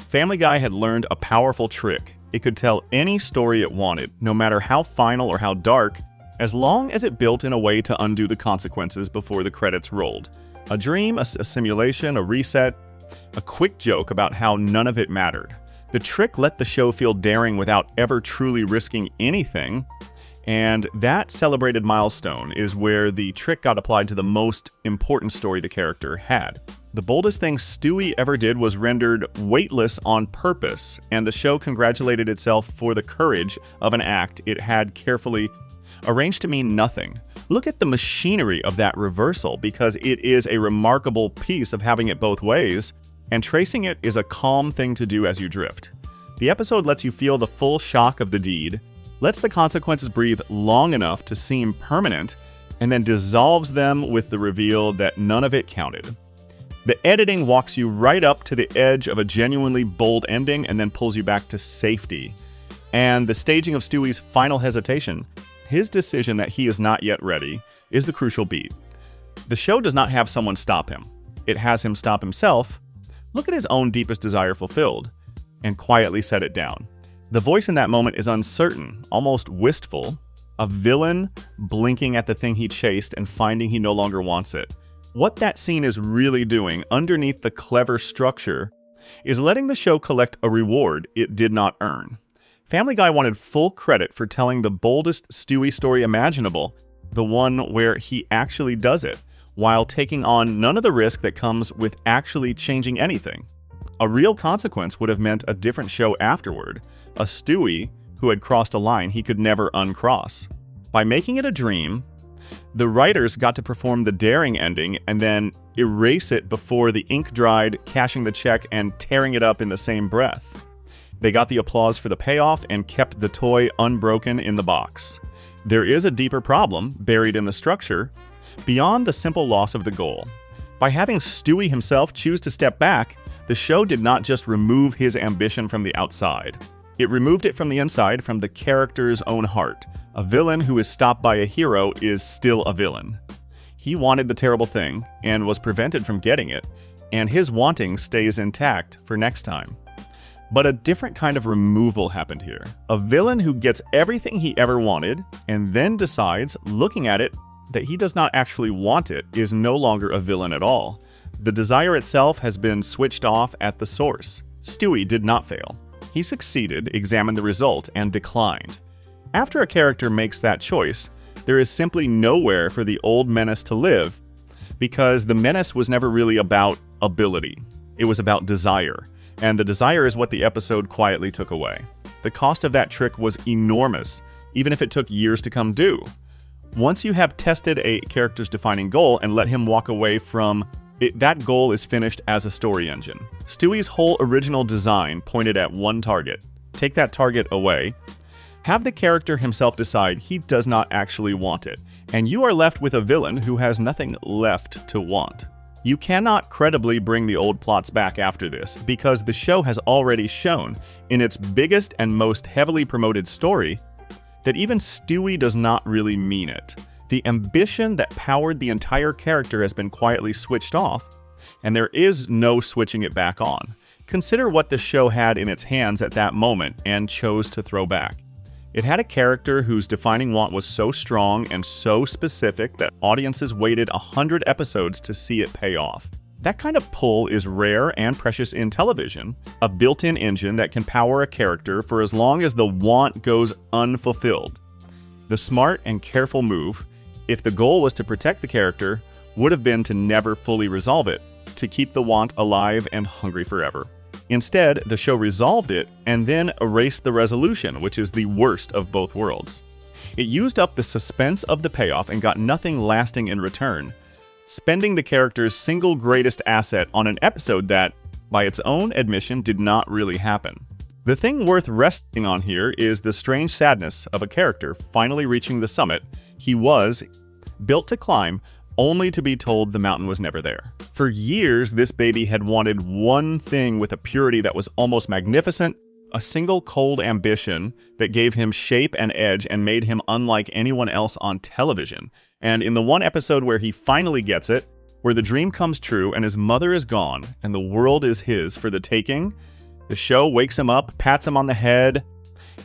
Family Guy had learned a powerful trick. It could tell any story it wanted, no matter how final or how dark, as long as it built in a way to undo the consequences before the credits rolled. A dream, a simulation, a reset, a quick joke about how none of it mattered. The trick let the show feel daring without ever truly risking anything, and that celebrated milestone is where the trick got applied to the most important story the character had. The boldest thing Stewie ever did was rendered weightless on purpose, and the show congratulated itself for the courage of an act it had carefully arranged to mean nothing. Look at the machinery of that reversal, because it is a remarkable piece of having it both ways, and tracing it is a calm thing to do as you drift. The episode lets you feel the full shock of the deed, lets the consequences breathe long enough to seem permanent, and then dissolves them with the reveal that none of it counted. The editing walks you right up to the edge of a genuinely bold ending and then pulls you back to safety. And the staging of Stewie's final hesitation, his decision that he is not yet ready, is the crucial beat. The show does not have someone stop him. It has him stop himself, look at his own deepest desire fulfilled, and quietly set it down. The voice in that moment is uncertain, almost wistful, a villain blinking at the thing he chased and finding he no longer wants it. What that scene is really doing, underneath the clever structure, is letting the show collect a reward it did not earn. Family Guy wanted full credit for telling the boldest Stewie story imaginable, the one where he actually does it, while taking on none of the risk that comes with actually changing anything. A real consequence would have meant a different show afterward, a Stewie who had crossed a line he could never uncross. By making it a dream, the writers got to perform the daring ending and then erase it before the ink dried, cashing the check and tearing it up in the same breath. They got the applause for the payoff and kept the toy unbroken in the box. There is a deeper problem buried in the structure, beyond the simple loss of the goal. By having Stewie himself choose to step back, the show did not just remove his ambition from the outside. It removed it from the inside, from the character's own heart. A villain who is stopped by a hero is still a villain. He wanted the terrible thing and was prevented from getting it, and his wanting stays intact for next time. But a different kind of removal happened here. A villain who gets everything he ever wanted and then decides, looking at it, that he does not actually want it is no longer a villain at all. The desire itself has been switched off at the source. Stewie did not fail. He succeeded, examined the result, and declined. After a character makes that choice, there is simply nowhere for the old menace to live, because the menace was never really about ability. It was about desire, and the desire is what the episode quietly took away. The cost of that trick was enormous, even if it took years to come due. Once you have tested a character's defining goal and let him walk away from it, that goal is finished as a story engine. Stewie's whole original design pointed at one target. Take that target away, have the character himself decide he does not actually want it, and you are left with a villain who has nothing left to want. You cannot credibly bring the old plots back after this, because the show has already shown, in its biggest and most heavily promoted story, that even Stewie does not really mean it. The ambition that powered the entire character has been quietly switched off, and there is no switching it back on. Consider what the show had in its hands at that moment and chose to throw back. It had a character whose defining want was so strong and so specific that audiences waited 100 episodes to see it pay off. That kind of pull is rare and precious in television, a built-in engine that can power a character for as long as the want goes unfulfilled. The smart and careful move, if the goal was to protect the character, would have been to never fully resolve it, to keep the want alive and hungry forever. Instead, the show resolved it and then erased the resolution, which is the worst of both worlds. It used up the suspense of the payoff and got nothing lasting in return, spending the character's single greatest asset on an episode that, by its own admission, did not really happen. The thing worth resting on here is the strange sadness of a character finally reaching the summit he was built to climb, only to be told the mountain was never there. For years, this baby had wanted one thing with a purity that was almost magnificent, a single cold ambition that gave him shape and edge and made him unlike anyone else on television. And in the one episode where he finally gets it, where the dream comes true and his mother is gone and the world is his for the taking, the show wakes him up, pats him on the head,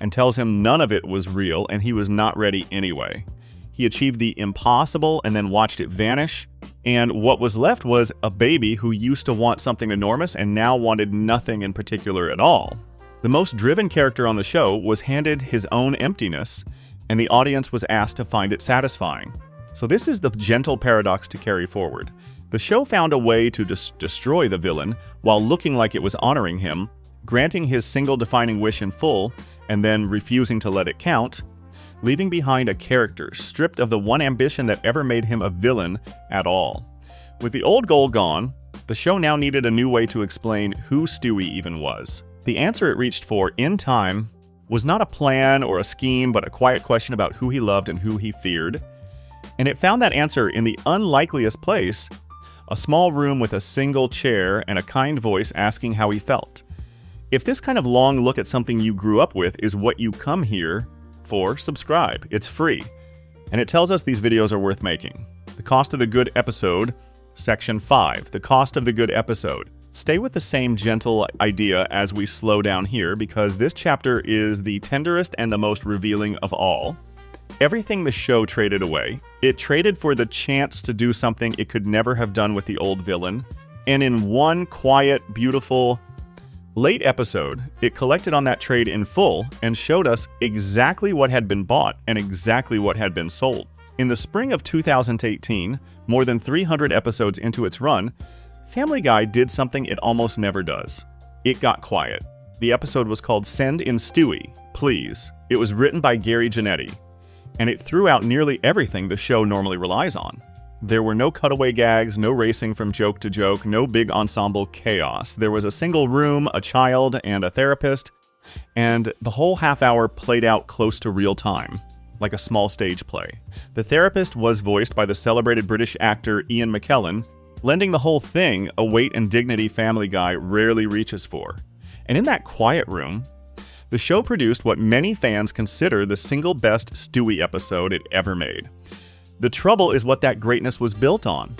and tells him none of it was real and he was not ready anyway. He achieved the impossible and then watched it vanish, and what was left was a baby who used to want something enormous and now wanted nothing in particular at all. The most driven character on the show was handed his own emptiness, and the audience was asked to find it satisfying. So this is the gentle paradox to carry forward. The show found a way to destroy the villain while looking like it was honoring him, granting his single defining wish in full, and then refusing to let it count, leaving behind a character stripped of the one ambition that ever made him a villain at all. With the old goal gone, the show now needed a new way to explain who Stewie even was. The answer it reached for, in time, was not a plan or a scheme, but a quiet question about who he loved and who he feared. And it found that answer in the unlikeliest place, a small room with a single chair and a kind voice asking how he felt. If this kind of long look at something you grew up with is what you come here for, subscribe. It's free. And it tells us these videos are worth making. The cost of the good episode, section 5. The cost of the good episode. Stay with the same gentle idea as we slow down here, because this chapter is the tenderest and the most revealing of all. Everything the show traded away. It traded for the chance to do something it could never have done with the old villain. And in one quiet, beautiful, Late episode, it collected on that trade in full and showed us exactly what had been bought and exactly what had been sold. In the spring of 2018, more than 300 episodes into its run, Family Guy did something it almost never does. It got quiet. The episode was called Send in Stewie, Please. It was written by Gary Janetti, and it threw out nearly everything the show normally relies on. There were no cutaway gags, no racing from joke to joke, no big ensemble chaos. There was a single room, a child, and a therapist, and the whole half hour played out close to real time, like a small stage play. The therapist was voiced by the celebrated British actor Ian McKellen, lending the whole thing a weight and dignity Family Guy rarely reaches for. And in that quiet room, the show produced what many fans consider the single best Stewie episode it ever made. The trouble is what that greatness was built on.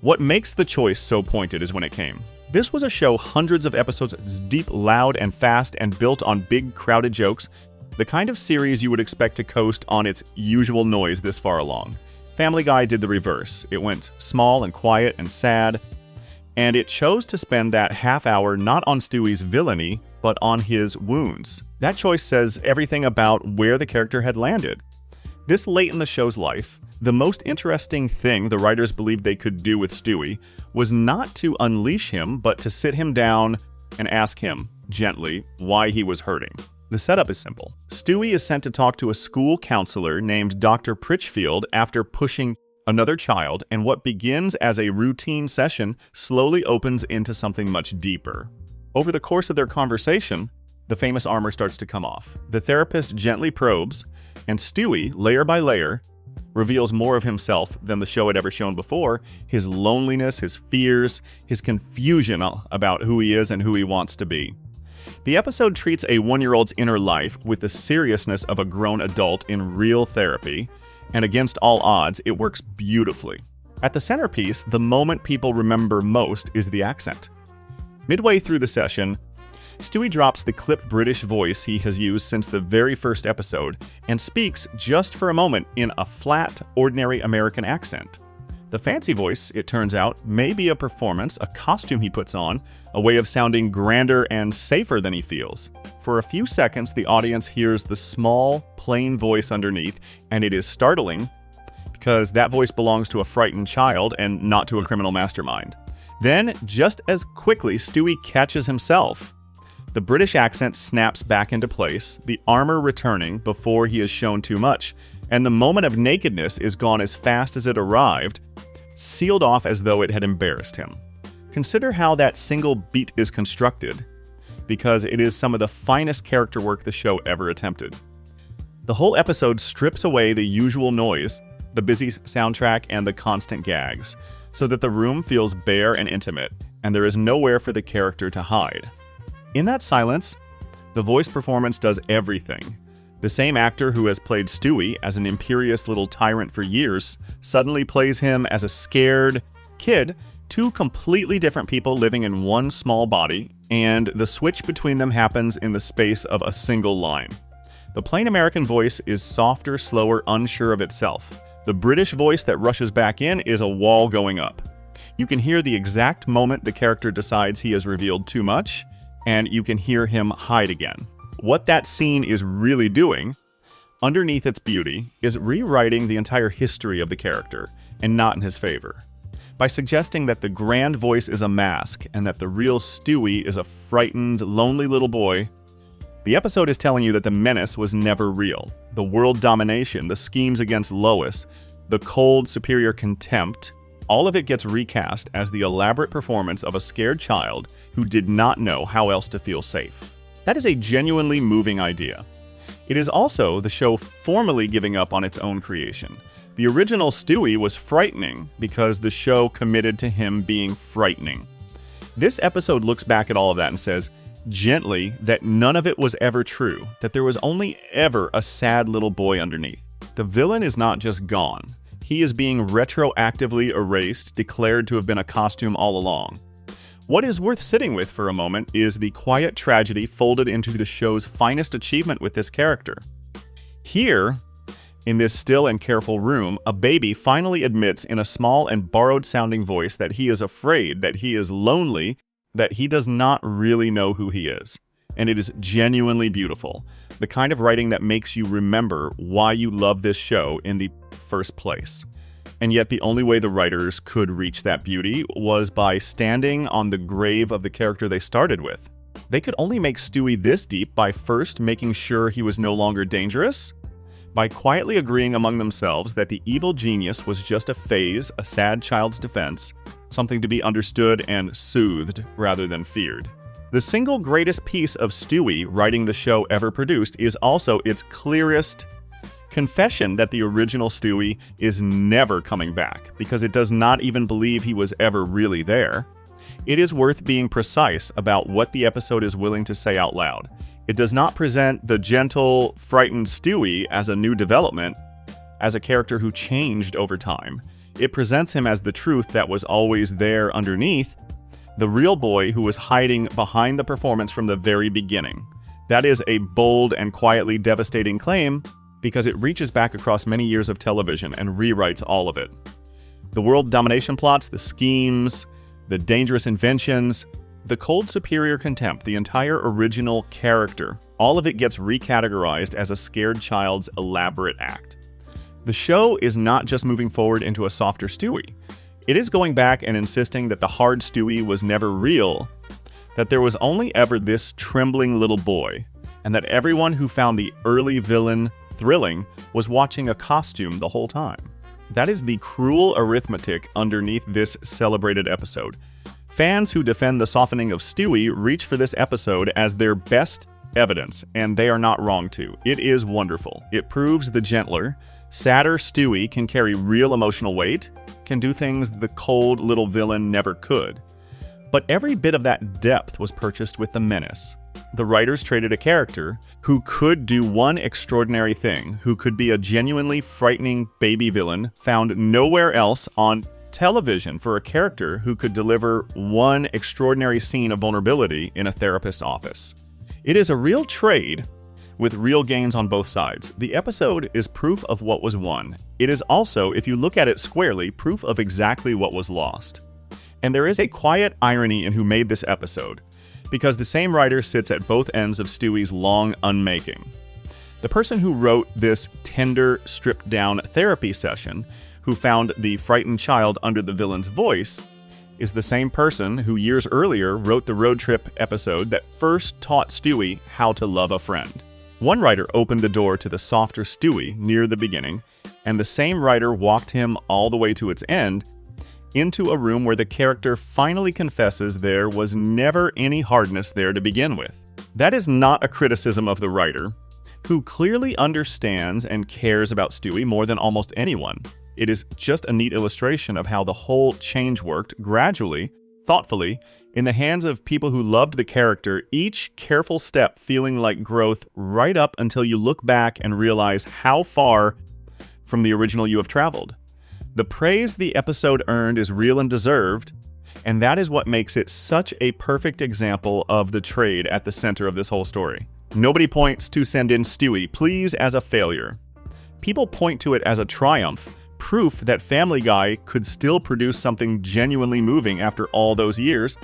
What makes the choice so pointed is when it came. This was a show hundreds of episodes deep, loud, and fast, and built on big, crowded jokes, the kind of series you would expect to coast on its usual noise this far along. Family Guy did the reverse. It went small and quiet and sad, and it chose to spend that half hour not on Stewie's villainy, but on his wounds. That choice says everything about where the character had landed. This late in the show's life, the most interesting thing the writers believed they could do with Stewie was not to unleash him, but to sit him down and ask him, gently, why he was hurting. The setup is simple. Stewie is sent to talk to a school counselor named Dr. Pritchfield after pushing another child, and what begins as a routine session slowly opens into something much deeper. Over the course of their conversation, the famous armor starts to come off. The therapist gently probes, and Stewie, layer by layer, reveals more of himself than the show had ever shown before, his loneliness, his fears, his confusion about who he is and who he wants to be. The episode treats a one-year-old's inner life with the seriousness of a grown adult in real therapy, and against all odds, it works beautifully. At the centerpiece, the moment people remember most is the accent. Midway through the session, Stewie drops the clipped British voice he has used since the very first episode and speaks just for a moment in a flat, ordinary American accent. The fancy voice, it turns out, may be a performance, a costume he puts on, a way of sounding grander and safer than he feels. For a few seconds, the audience hears the small, plain voice underneath, and it is startling because that voice belongs to a frightened child and not to a criminal mastermind. Then, just as quickly, Stewie catches himself. The British accent snaps back into place, the armor returning before he has shown too much, and the moment of nakedness is gone as fast as it arrived, sealed off as though it had embarrassed him. Consider how that single beat is constructed, because it is some of the finest character work the show ever attempted. The whole episode strips away the usual noise, the busy soundtrack, and the constant gags, so that the room feels bare and intimate, and there is nowhere for the character to hide. In that silence, the voice performance does everything. The same actor who has played Stewie as an imperious little tyrant for years suddenly plays him as a scared kid, two completely different people living in one small body, and the switch between them happens in the space of a single line. The plain American voice is softer, slower, unsure of itself. The British voice that rushes back in is a wall going up. You can hear the exact moment the character decides he has revealed too much, and you can hear him hide again. What that scene is really doing, underneath its beauty, is rewriting the entire history of the character, and not in his favor. By suggesting that the grand voice is a mask, and that the real Stewie is a frightened, lonely little boy, the episode is telling you that the menace was never real. The world domination, the schemes against Lois, the cold, superior contempt, all of it gets recast as the elaborate performance of a scared child who did not know how else to feel safe. That is a genuinely moving idea. It is also the show formally giving up on its own creation. The original Stewie was frightening because the show committed to him being frightening. This episode looks back at all of that and says, gently, that none of it was ever true, that there was only ever a sad little boy underneath. The villain is not just gone. He is being retroactively erased, declared to have been a costume all along. What is worth sitting with for a moment is the quiet tragedy folded into the show's finest achievement with this character. Here, in this still and careful room, a baby finally admits in a small and borrowed-sounding voice that he is afraid, that he is lonely, that he does not really know who he is. And it is genuinely beautiful. The kind of writing that makes you remember why you love this show in the first place. And yet the only way the writers could reach that beauty was by standing on the grave of the character they started with. They could only make Stewie this deep by first making sure he was no longer dangerous, by quietly agreeing among themselves that the evil genius was just a phase, a sad child's defense, something to be understood and soothed rather than feared. The single greatest piece of Stewie writing the show ever produced is also its clearest confession that the original Stewie is never coming back, because it does not even believe he was ever really there. It is worth being precise about what the episode is willing to say out loud. It does not present the gentle, frightened Stewie as a new development, as a character who changed over time. It presents him as the truth that was always there underneath, the real boy who was hiding behind the performance from the very beginning. That is a bold and quietly devastating claim, because it reaches back across many years of television and rewrites all of it. The world domination plots, the schemes, the dangerous inventions, the cold superior contempt, the entire original character, all of it gets recategorized as a scared child's elaborate act. The show is not just moving forward into a softer Stewie. It is going back and insisting that the hard Stewie was never real, that there was only ever this trembling little boy, and that everyone who found the early villain thrilling was watching a costume the whole time. That is the cruel arithmetic underneath this celebrated episode. Fans who defend the softening of Stewie reach for this episode as their best evidence, and they are not wrong to. It is wonderful. It proves the gentler, sadder Stewie can carry real emotional weight, can do things the cold little villain never could. But every bit of that depth was purchased with the menace. The writers traded a character who could do one extraordinary thing, who could be a genuinely frightening baby villain found nowhere else on television, for a character who could deliver one extraordinary scene of vulnerability in a therapist's office. It is a real trade with real gains on both sides. The episode is proof of what was won. It is also, if you look at it squarely, proof of exactly what was lost. And there is a quiet irony in who made this episode, because the same writer sits at both ends of Stewie's long unmaking. The person who wrote this tender, stripped-down therapy session, who found the frightened child under the villain's voice, is the same person who years earlier wrote the road trip episode that first taught Stewie how to love a friend. One writer opened the door to the softer Stewie near the beginning, and the same writer walked him all the way to its end, into a room where the character finally confesses there was never any hardness there to begin with. That is not a criticism of the writer, who clearly understands and cares about Stewie more than almost anyone. It is just a neat illustration of how the whole change worked gradually, thoughtfully, in the hands of people who loved the character, each careful step feeling like growth right up until you look back and realize how far from the original you have traveled. The praise the episode earned is real and deserved, and that is what makes it such a perfect example of the trade at the center of this whole story. Nobody points to Send In Stewie, please, as a failure. People point to it as a triumph, proof that Family Guy could still produce something genuinely moving after all those years,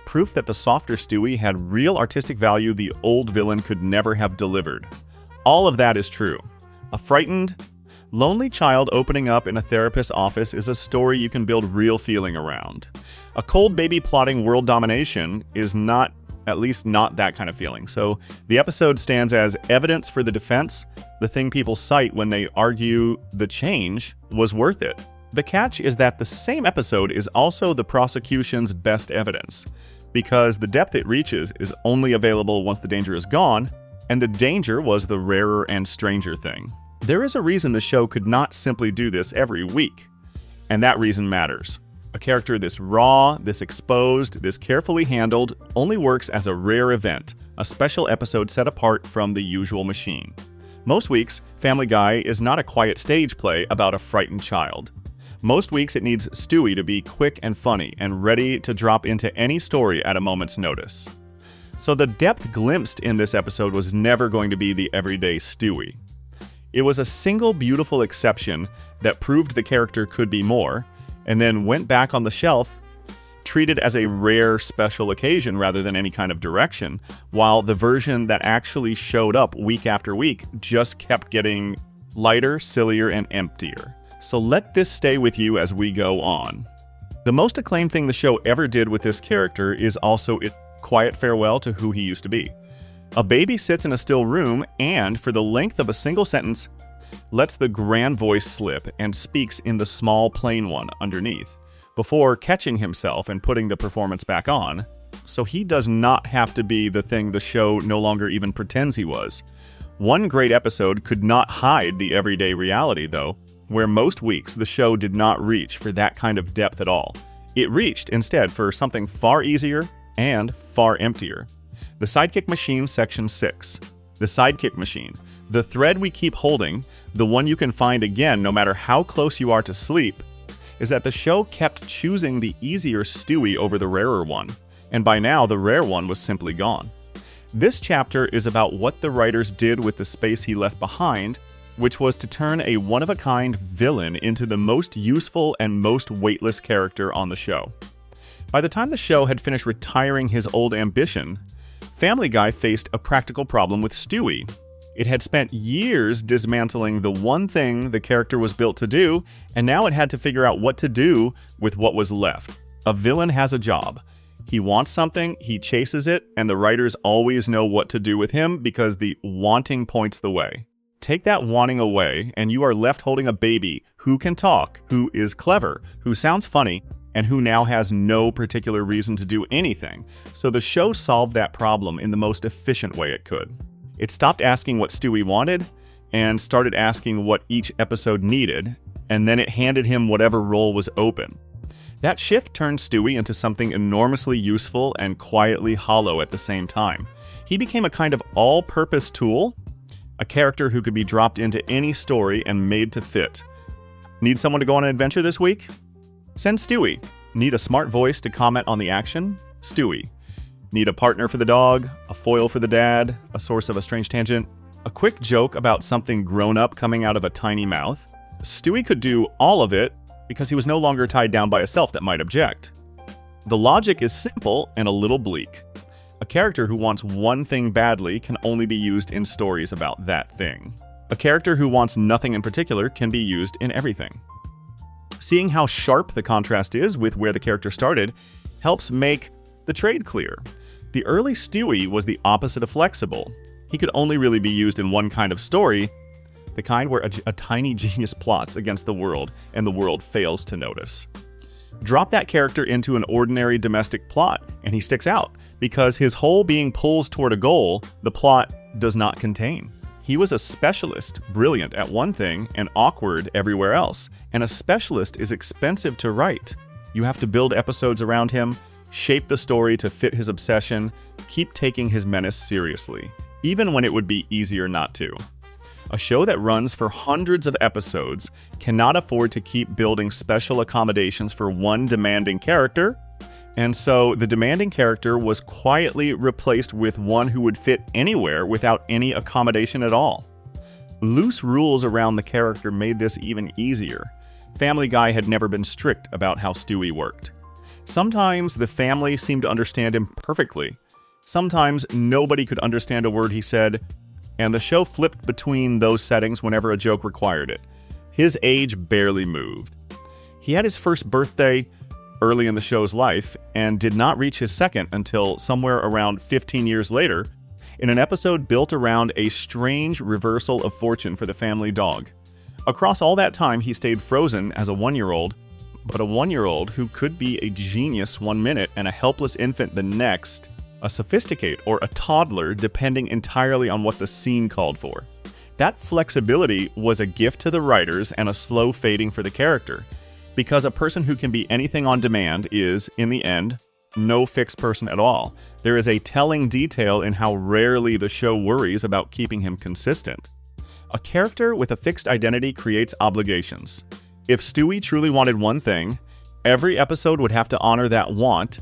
proof that the softer Stewie had real artistic value the old villain could never have delivered. All of that is true. A frightened, lonely child opening up in a therapist's office is a story you can build real feeling around. A cold baby plotting world domination is not, at least not that kind of feeling. So the episode stands as evidence for the defense, the thing people cite when they argue the change was worth it. The catch is that the same episode is also the prosecution's best evidence, because the depth it reaches is only available once the danger is gone, and the danger was the rarer and stranger thing. There is a reason the show could not simply do this every week, and that reason matters. A character this raw, this exposed, this carefully handled only works as a rare event, a special episode set apart from the usual machine. Most weeks, Family Guy is not a quiet stage play about a frightened child. Most weeks it needs Stewie to be quick and funny and ready to drop into any story at a moment's notice. So the depth glimpsed in this episode was never going to be the everyday Stewie. It was a single beautiful exception that proved the character could be more, and then went back on the shelf, treated as a rare special occasion rather than any kind of direction, while the version that actually showed up week after week just kept getting lighter, sillier, and emptier. So let this stay with you as we go on. The most acclaimed thing the show ever did with this character is also its quiet farewell to who he used to be. A baby sits in a still room and, for the length of a single sentence, lets the grand voice slip and speaks in the small, plain one underneath, before catching himself and putting the performance back on, so he does not have to be the thing the show no longer even pretends he was. One great episode could not hide the everyday reality, though, where most weeks the show did not reach for that kind of depth at all. It reached, instead, for something far easier and far emptier. The Sidekick Machine, Section 6. The Sidekick Machine. The thread we keep holding, the one you can find again no matter how close you are to sleep, is that the show kept choosing the easier Stewie over the rarer one, and by now the rare one was simply gone. This chapter is about what the writers did with the space he left behind, which was to turn a one-of-a-kind villain into the most useful and most weightless character on the show. By the time the show had finished retiring his old ambition, Family Guy faced a practical problem with Stewie. It had spent years dismantling the one thing the character was built to do, and now it had to figure out what to do with what was left. A villain has a job. He wants something, he chases it, and the writers always know what to do with him because the wanting points the way. Take that wanting away, and you are left holding a baby who can talk, who is clever, who sounds funny, and who now has no particular reason to do anything. So the show solved that problem in the most efficient way it could. It stopped asking what Stewie wanted and started asking what each episode needed, and then it handed him whatever role was open. That shift turned Stewie into something enormously useful and quietly hollow at the same time. He became a kind of all-purpose tool, a character who could be dropped into any story and made to fit. Need someone to go on an adventure this week? Send Stewie. Need a smart voice to comment on the action? Stewie. Need a partner for the dog, a foil for the dad, a source of a strange tangent, a quick joke about something grown-up coming out of a tiny mouth? Stewie could do all of it because he was no longer tied down by a self that might object. The logic is simple and a little bleak. A character who wants one thing badly can only be used in stories about that thing. A character who wants nothing in particular can be used in everything. Seeing how sharp the contrast is with where the character started helps make the trade clear. The early Stewie was the opposite of flexible. He could only really be used in one kind of story, the kind where a tiny genius plots against the world and the world fails to notice. Drop that character into an ordinary domestic plot and he sticks out, because his whole being pulls toward a goal the plot does not contain. He was a specialist, brilliant at one thing and awkward everywhere else, and a specialist is expensive to write. You have to build episodes around him, shape the story to fit his obsession, keep taking his menace seriously, even when it would be easier not to. A show that runs for hundreds of episodes cannot afford to keep building special accommodations for one demanding character, and so the demanding character was quietly replaced with one who would fit anywhere without any accommodation at all. Loose rules around the character made this even easier. Family Guy had never been strict about how Stewie worked. Sometimes the family seemed to understand him perfectly. Sometimes nobody could understand a word he said, and the show flipped between those settings whenever a joke required it. His age barely moved. He had his first birthday early in the show's life and did not reach his second until somewhere around 15 years later in an episode built around a strange reversal of fortune for the family dog. Across all that time, he stayed frozen as a 1-year-old, but a 1-year-old who could be a genius one minute and a helpless infant the next, a sophisticate or a toddler depending entirely on what the scene called for. That flexibility was a gift to the writers and a slow fading for the character, because a person who can be anything on demand is, in the end, no fixed person at all. There is a telling detail in how rarely the show worries about keeping him consistent. A character with a fixed identity creates obligations. If Stewie truly wanted one thing, every episode would have to honor that want,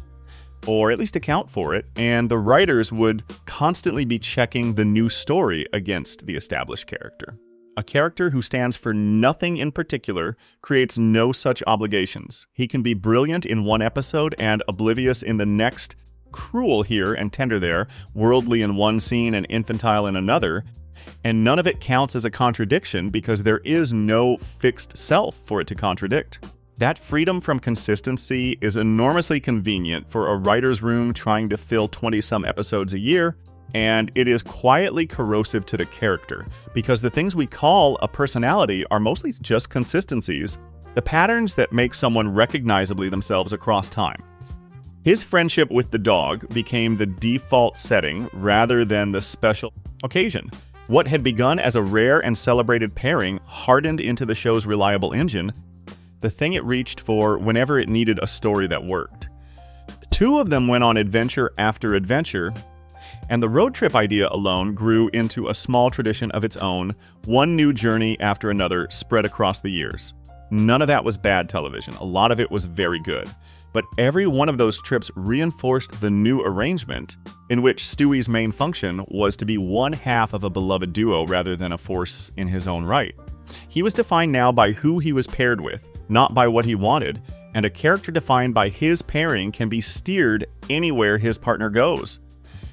or at least account for it, and the writers would constantly be checking the new story against the established character. A character who stands for nothing in particular creates no such obligations. He can be brilliant in one episode and oblivious in the next, cruel here and tender there, worldly in one scene and infantile in another, and none of it counts as a contradiction because there is no fixed self for it to contradict. That freedom from consistency is enormously convenient for a writer's room trying to fill 20-some episodes a year, and it is quietly corrosive to the character, because the things we call a personality are mostly just consistencies, the patterns that make someone recognizably themselves across time. His friendship with the dog became the default setting rather than the special occasion. What had begun as a rare and celebrated pairing hardened into the show's reliable engine, the thing it reached for whenever it needed a story that worked. The two of them went on adventure after adventure, and the road trip idea alone grew into a small tradition of its own, one new journey after another spread across the years. None of that was bad television. A lot of it was very good. But every one of those trips reinforced the new arrangement, in which Stewie's main function was to be one half of a beloved duo rather than a force in his own right. He was defined now by who he was paired with, not by what he wanted, and a character defined by his pairing can be steered anywhere his partner goes.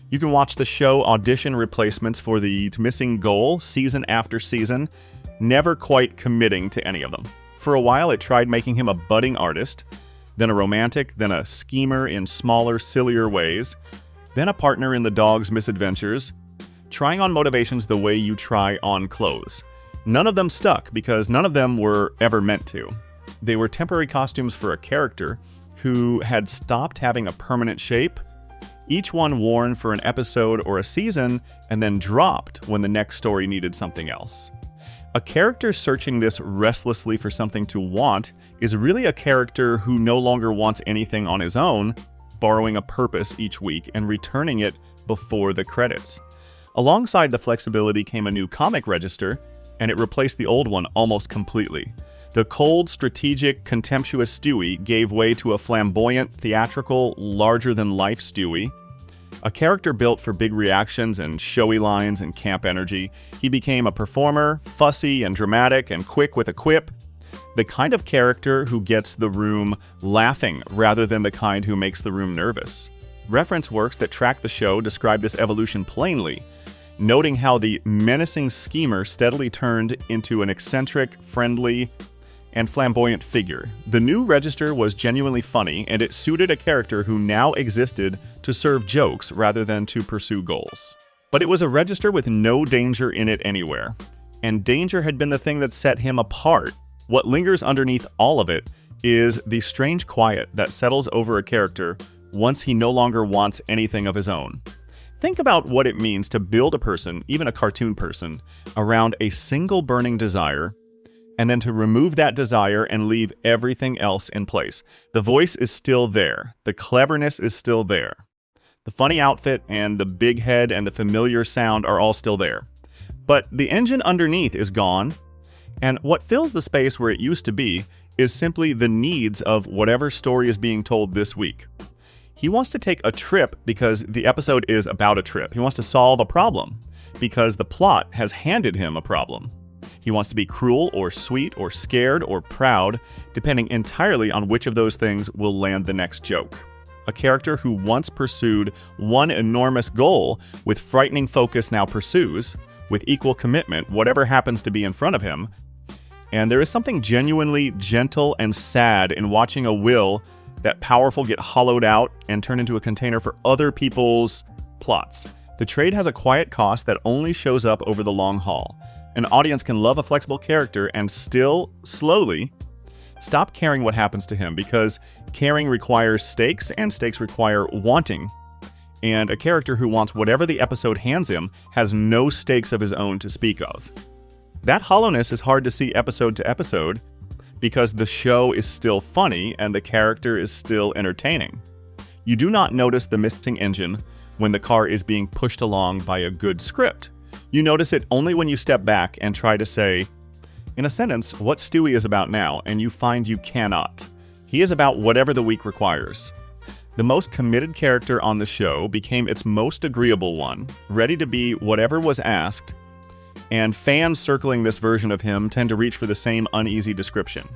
You can watch the show audition replacements for the missing goal season after season, never quite committing to any of them. For a while, it tried making him a budding artist, then a romantic, then a schemer in smaller, sillier ways, then a partner in the dog's misadventures, trying on motivations the way you try on clothes. None of them stuck because none of them were ever meant to. They were temporary costumes for a character who had stopped having a permanent shape, each one worn for an episode or a season, and then dropped when the next story needed something else. A character searching this restlessly for something to want is really a character who no longer wants anything on his own, borrowing a purpose each week and returning it before the credits. Alongside the flexibility came a new comic register, and it replaced the old one almost completely. The cold, strategic, contemptuous Stewie gave way to a flamboyant, theatrical, larger-than-life Stewie. A character built for big reactions and showy lines and camp energy, he became a performer, fussy and dramatic and quick with a quip, the kind of character who gets the room laughing rather than the kind who makes the room nervous. Reference works that track the show describe this evolution plainly, noting how the menacing schemer steadily turned into an eccentric, friendly, and flamboyant figure. The new register was genuinely funny, and it suited a character who now existed to serve jokes rather than to pursue goals. But it was a register with no danger in it anywhere, and danger had been the thing that set him apart. What lingers underneath all of it is the strange quiet that settles over a character once he no longer wants anything of his own. Think about what it means to build a person, even a cartoon person, around a single burning desire, and then to remove that desire and leave everything else in place. The voice is still there. The cleverness is still there. The funny outfit and the big head and the familiar sound are all still there. But the engine underneath is gone, and what fills the space where it used to be is simply the needs of whatever story is being told this week. He wants to take a trip because the episode is about a trip. He wants to solve a problem because the plot has handed him a problem. He wants to be cruel or sweet or scared or proud, depending entirely on which of those things will land the next joke. A character who once pursued one enormous goal with frightening focus now pursues, with equal commitment, whatever happens to be in front of him. And there is something genuinely gentle and sad in watching a will that powerful get hollowed out and turned into a container for other people's plots. The trade has a quiet cost that only shows up over the long haul. An audience can love a flexible character and still, slowly, stop caring what happens to him because caring requires stakes and stakes require wanting. And a character who wants whatever the episode hands him has no stakes of his own to speak of. That hollowness is hard to see episode to episode because the show is still funny and the character is still entertaining. You do not notice the missing engine when the car is being pushed along by a good script. You notice it only when you step back and try to say, in a sentence, what Stewie is about now, and you find you cannot. He is about whatever the week requires. The most committed character on the show became its most agreeable one, ready to be whatever was asked, and fans circling this version of him tend to reach for the same uneasy description.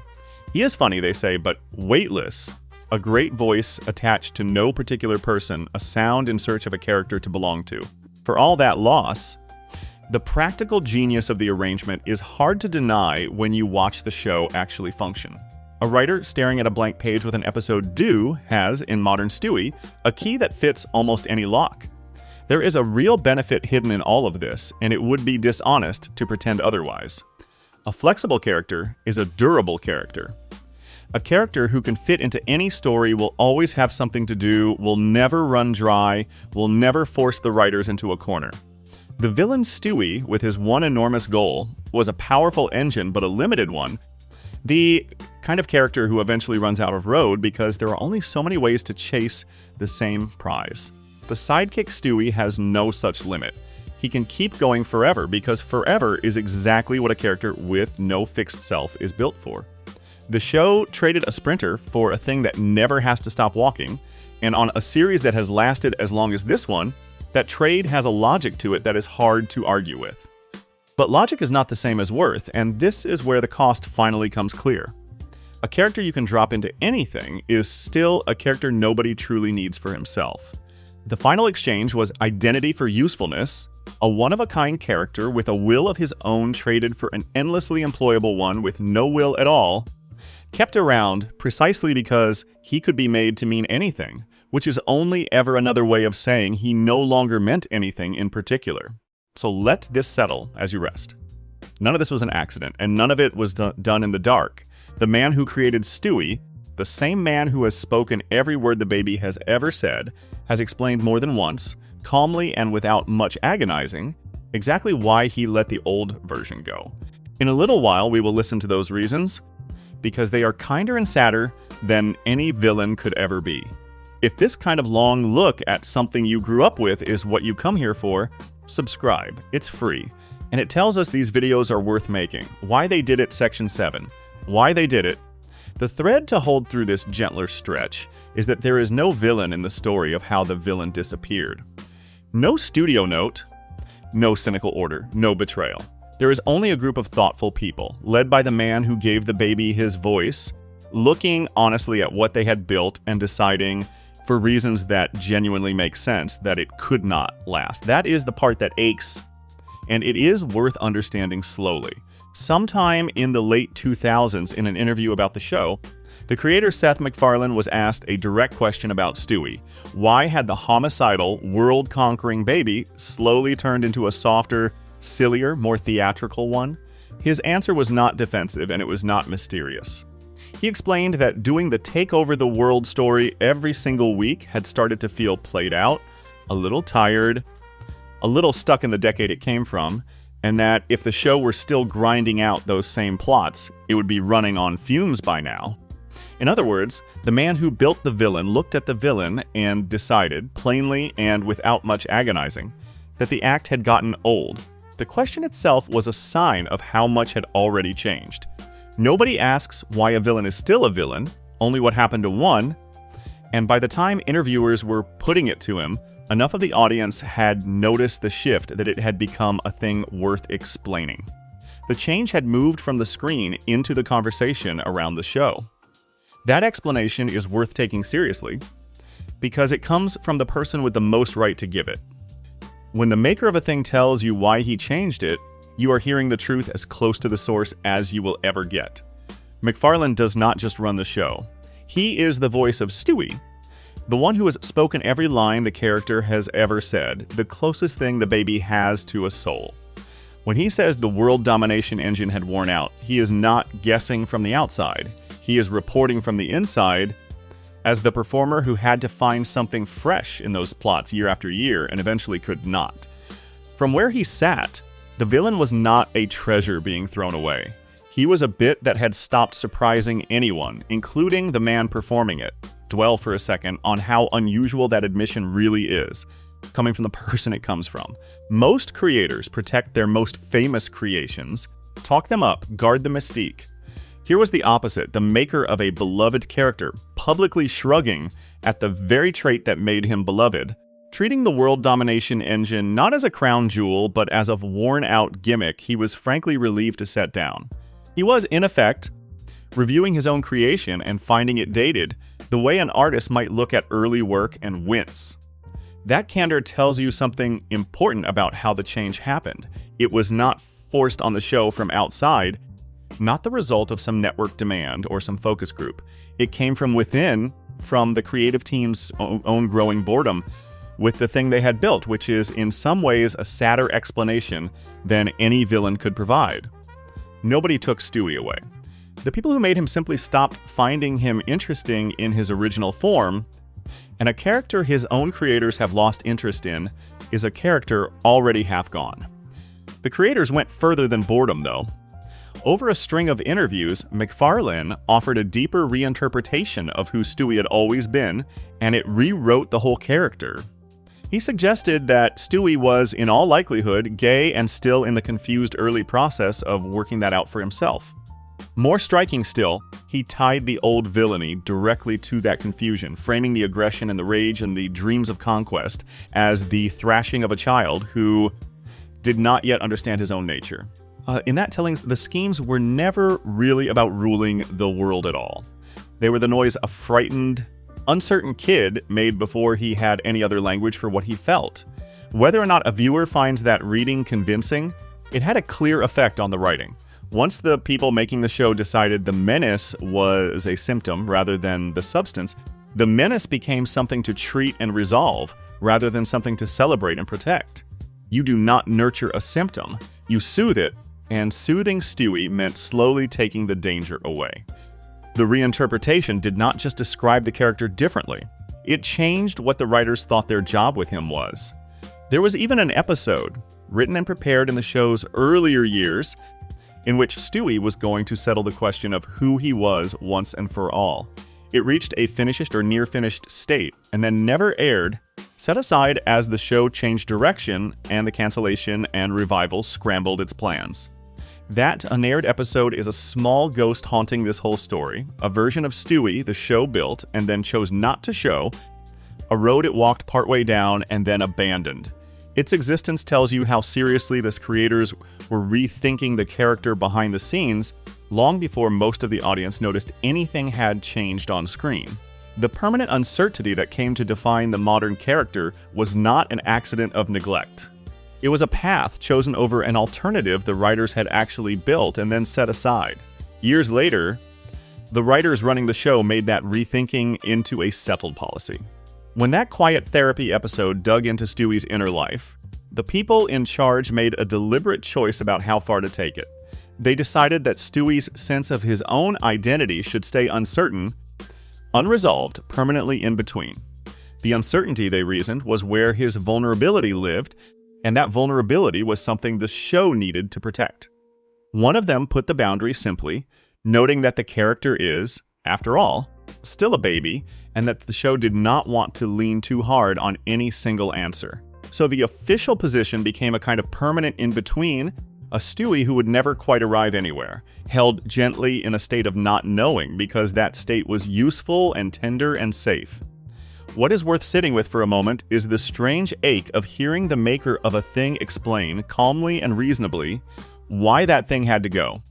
He is funny, they say, but weightless. A great voice attached to no particular person, a sound in search of a character to belong to. For all that loss, the practical genius of the arrangement is hard to deny when you watch the show actually function. A writer staring at a blank page with an episode due has, in Modern Stewie, a key that fits almost any lock. There is a real benefit hidden in all of this, and it would be dishonest to pretend otherwise. A flexible character is a durable character. A character who can fit into any story will always have something to do, will never run dry, will never force the writers into a corner. The villain Stewie, with his one enormous goal, was a powerful engine but a limited one. The kind of character who eventually runs out of road because there are only so many ways to chase the same prize. The sidekick Stewie has no such limit. He can keep going forever because forever is exactly what a character with no fixed self is built for. The show traded a sprinter for a thing that never has to stop walking, and on a series that has lasted as long as this one, that trade has a logic to it that is hard to argue with. But logic is not the same as worth, and this is where the cost finally comes clear. A character you can drop into anything is still a character nobody truly needs for himself. The final exchange was identity for usefulness, a one-of-a-kind character with a will of his own traded for an endlessly employable one with no will at all, kept around precisely because he could be made to mean anything, which is only ever another way of saying he no longer meant anything in particular. So let this settle as you rest. None of this was an accident, and none of it was done in the dark. The man who created Stewie, the same man who has spoken every word the baby has ever said, has explained more than once, calmly and without much agonizing, exactly why he let the old version go. In a little while, we will listen to those reasons, because they are kinder and sadder than any villain could ever be. If this kind of long look at something you grew up with is what you come here for, subscribe. It's free, and it tells us these videos are worth making, why they did it Section 7, why they did it. The thread to hold through this gentler stretch is that there is no villain in the story of how the villain disappeared. No studio note, no cynical order, no betrayal. There is only a group of thoughtful people, led by the man who gave the baby his voice, looking honestly at what they had built and deciding, for reasons that genuinely make sense, that it could not last. That is the part that aches, and it is worth understanding slowly. Sometime in the late 2000s, in an interview about the show, the creator Seth MacFarlane was asked a direct question about Stewie. Why had the homicidal, world-conquering baby slowly turned into a softer, sillier, more theatrical one? His answer was not defensive, and it was not mysterious. He explained that doing the take-over-the-world story every single week had started to feel played out, a little tired, a little stuck in the decade it came from, and that if the show were still grinding out those same plots, it would be running on fumes by now. In other words, the man who built the villain looked at the villain and decided, plainly and without much agonizing, that the act had gotten old. The question itself was a sign of how much had already changed. Nobody asks why a villain is still a villain, only what happened to one, and by the time interviewers were putting it to him, enough of the audience had noticed the shift that it had become a thing worth explaining. The change had moved from the screen into the conversation around the show. That explanation is worth taking seriously, because it comes from the person with the most right to give it. When the maker of a thing tells you why he changed it, you are hearing the truth as close to the source as you will ever get. MacFarlane does not just run the show. He is the voice of Stewie, the one who has spoken every line the character has ever said, the closest thing the baby has to a soul. When he says the world domination engine had worn out, he is not guessing from the outside. He is reporting from the inside as the performer who had to find something fresh in those plots year after year and eventually could not. From where he sat, the villain was not a treasure being thrown away. He was a bit that had stopped surprising anyone, including the man performing it. Dwell for a second on how unusual that admission really is, coming from the person it comes from. Most creators protect their most famous creations, talk them up, guard the mystique. Here was the opposite, the maker of a beloved character, publicly shrugging at the very trait that made him beloved, Treating the world domination engine not as a crown jewel, but as a worn-out gimmick he was frankly relieved to set down. He was, in effect, reviewing his own creation and finding it dated, the way an artist might look at early work and wince. That candor tells you something important about how the change happened. It was not forced on the show from outside, not the result of some network demand or some focus group. It came from within, from the creative team's own growing boredom with the thing they had built, which is in some ways a sadder explanation than any villain could provide. Nobody took Stewie away. The people who made him simply stopped finding him interesting in his original form, and a character his own creators have lost interest in is a character already half gone. The creators went further than boredom, though. Over a string of interviews, McFarlane offered a deeper reinterpretation of who Stewie had always been, and it rewrote the whole character. He suggested that Stewie was, in all likelihood, gay and still in the confused early process of working that out for himself. More striking still, he tied the old villainy directly to that confusion, framing the aggression and the rage and the dreams of conquest as the thrashing of a child who did not yet understand his own nature. In that telling, the schemes were never really about ruling the world at all. They were the noise a frightened, uncertain kid made before he had any other language for what he felt. Whether or not a viewer finds that reading convincing, it had a clear effect on the writing. Once the people making the show decided the menace was a symptom rather than the substance, the menace became something to treat and resolve rather than something to celebrate and protect. You do not nurture a symptom, you soothe it, and soothing Stewie meant slowly taking the danger away. The reinterpretation did not just describe the character differently, it changed what the writers thought their job with him was. There was even an episode, written and prepared in the show's earlier years, in which Stewie was going to settle the question of who he was once and for all. It reached a finished or near-finished state, and then never aired, set aside as the show changed direction and the cancellation and revival scrambled its plans. That unaired episode is a small ghost haunting this whole story, a version of Stewie the show built and then chose not to show, a road it walked partway down and then abandoned. Its existence tells you how seriously the creators were rethinking the character behind the scenes long before most of the audience noticed anything had changed on screen. The permanent uncertainty that came to define the modern character was not an accident of neglect. It was a path chosen over an alternative the writers had actually built and then set aside. Years later, the writers running the show made that rethinking into a settled policy. When that quiet therapy episode dug into Stewie's inner life, the people in charge made a deliberate choice about how far to take it. They decided that Stewie's sense of his own identity should stay uncertain, unresolved, permanently in between. The uncertainty, they reasoned, was where his vulnerability lived, and that vulnerability was something the show needed to protect. One of them put the boundary simply, noting that the character is, after all, still a baby, and that the show did not want to lean too hard on any single answer. So the official position became a kind of permanent in-between, a Stewie who would never quite arrive anywhere, held gently in a state of not knowing because that state was useful and tender and safe. What is worth sitting with for a moment is the strange ache of hearing the maker of a thing explain, calmly and reasonably, why that thing had to go.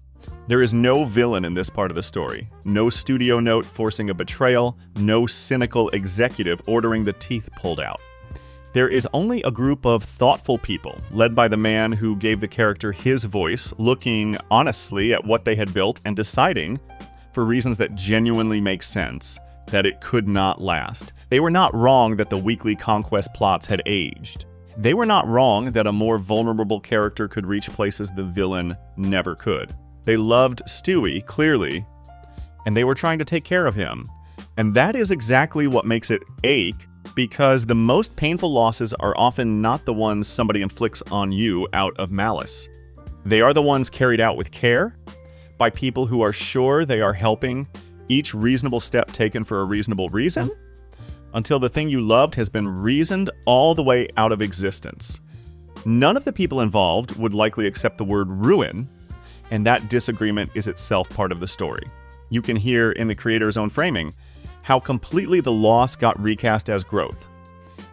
There is no villain in this part of the story, no studio note forcing a betrayal, no cynical executive ordering the teeth pulled out. There is only a group of thoughtful people, led by the man who gave the character his voice, looking honestly at what they had built and deciding, for reasons that genuinely make sense, that it could not last. They were not wrong that the weekly conquest plots had aged. They were not wrong that a more vulnerable character could reach places the villain never could. They loved Stewie, clearly, and they were trying to take care of him. And that is exactly what makes it ache, because the most painful losses are often not the ones somebody inflicts on you out of malice. They are the ones carried out with care, by people who are sure they are helping, each reasonable step taken for a reasonable reason, until the thing you loved has been reasoned all the way out of existence. None of the people involved would likely accept the word ruin, and that disagreement is itself part of the story. You can hear in the creator's own framing how completely the loss got recast as growth.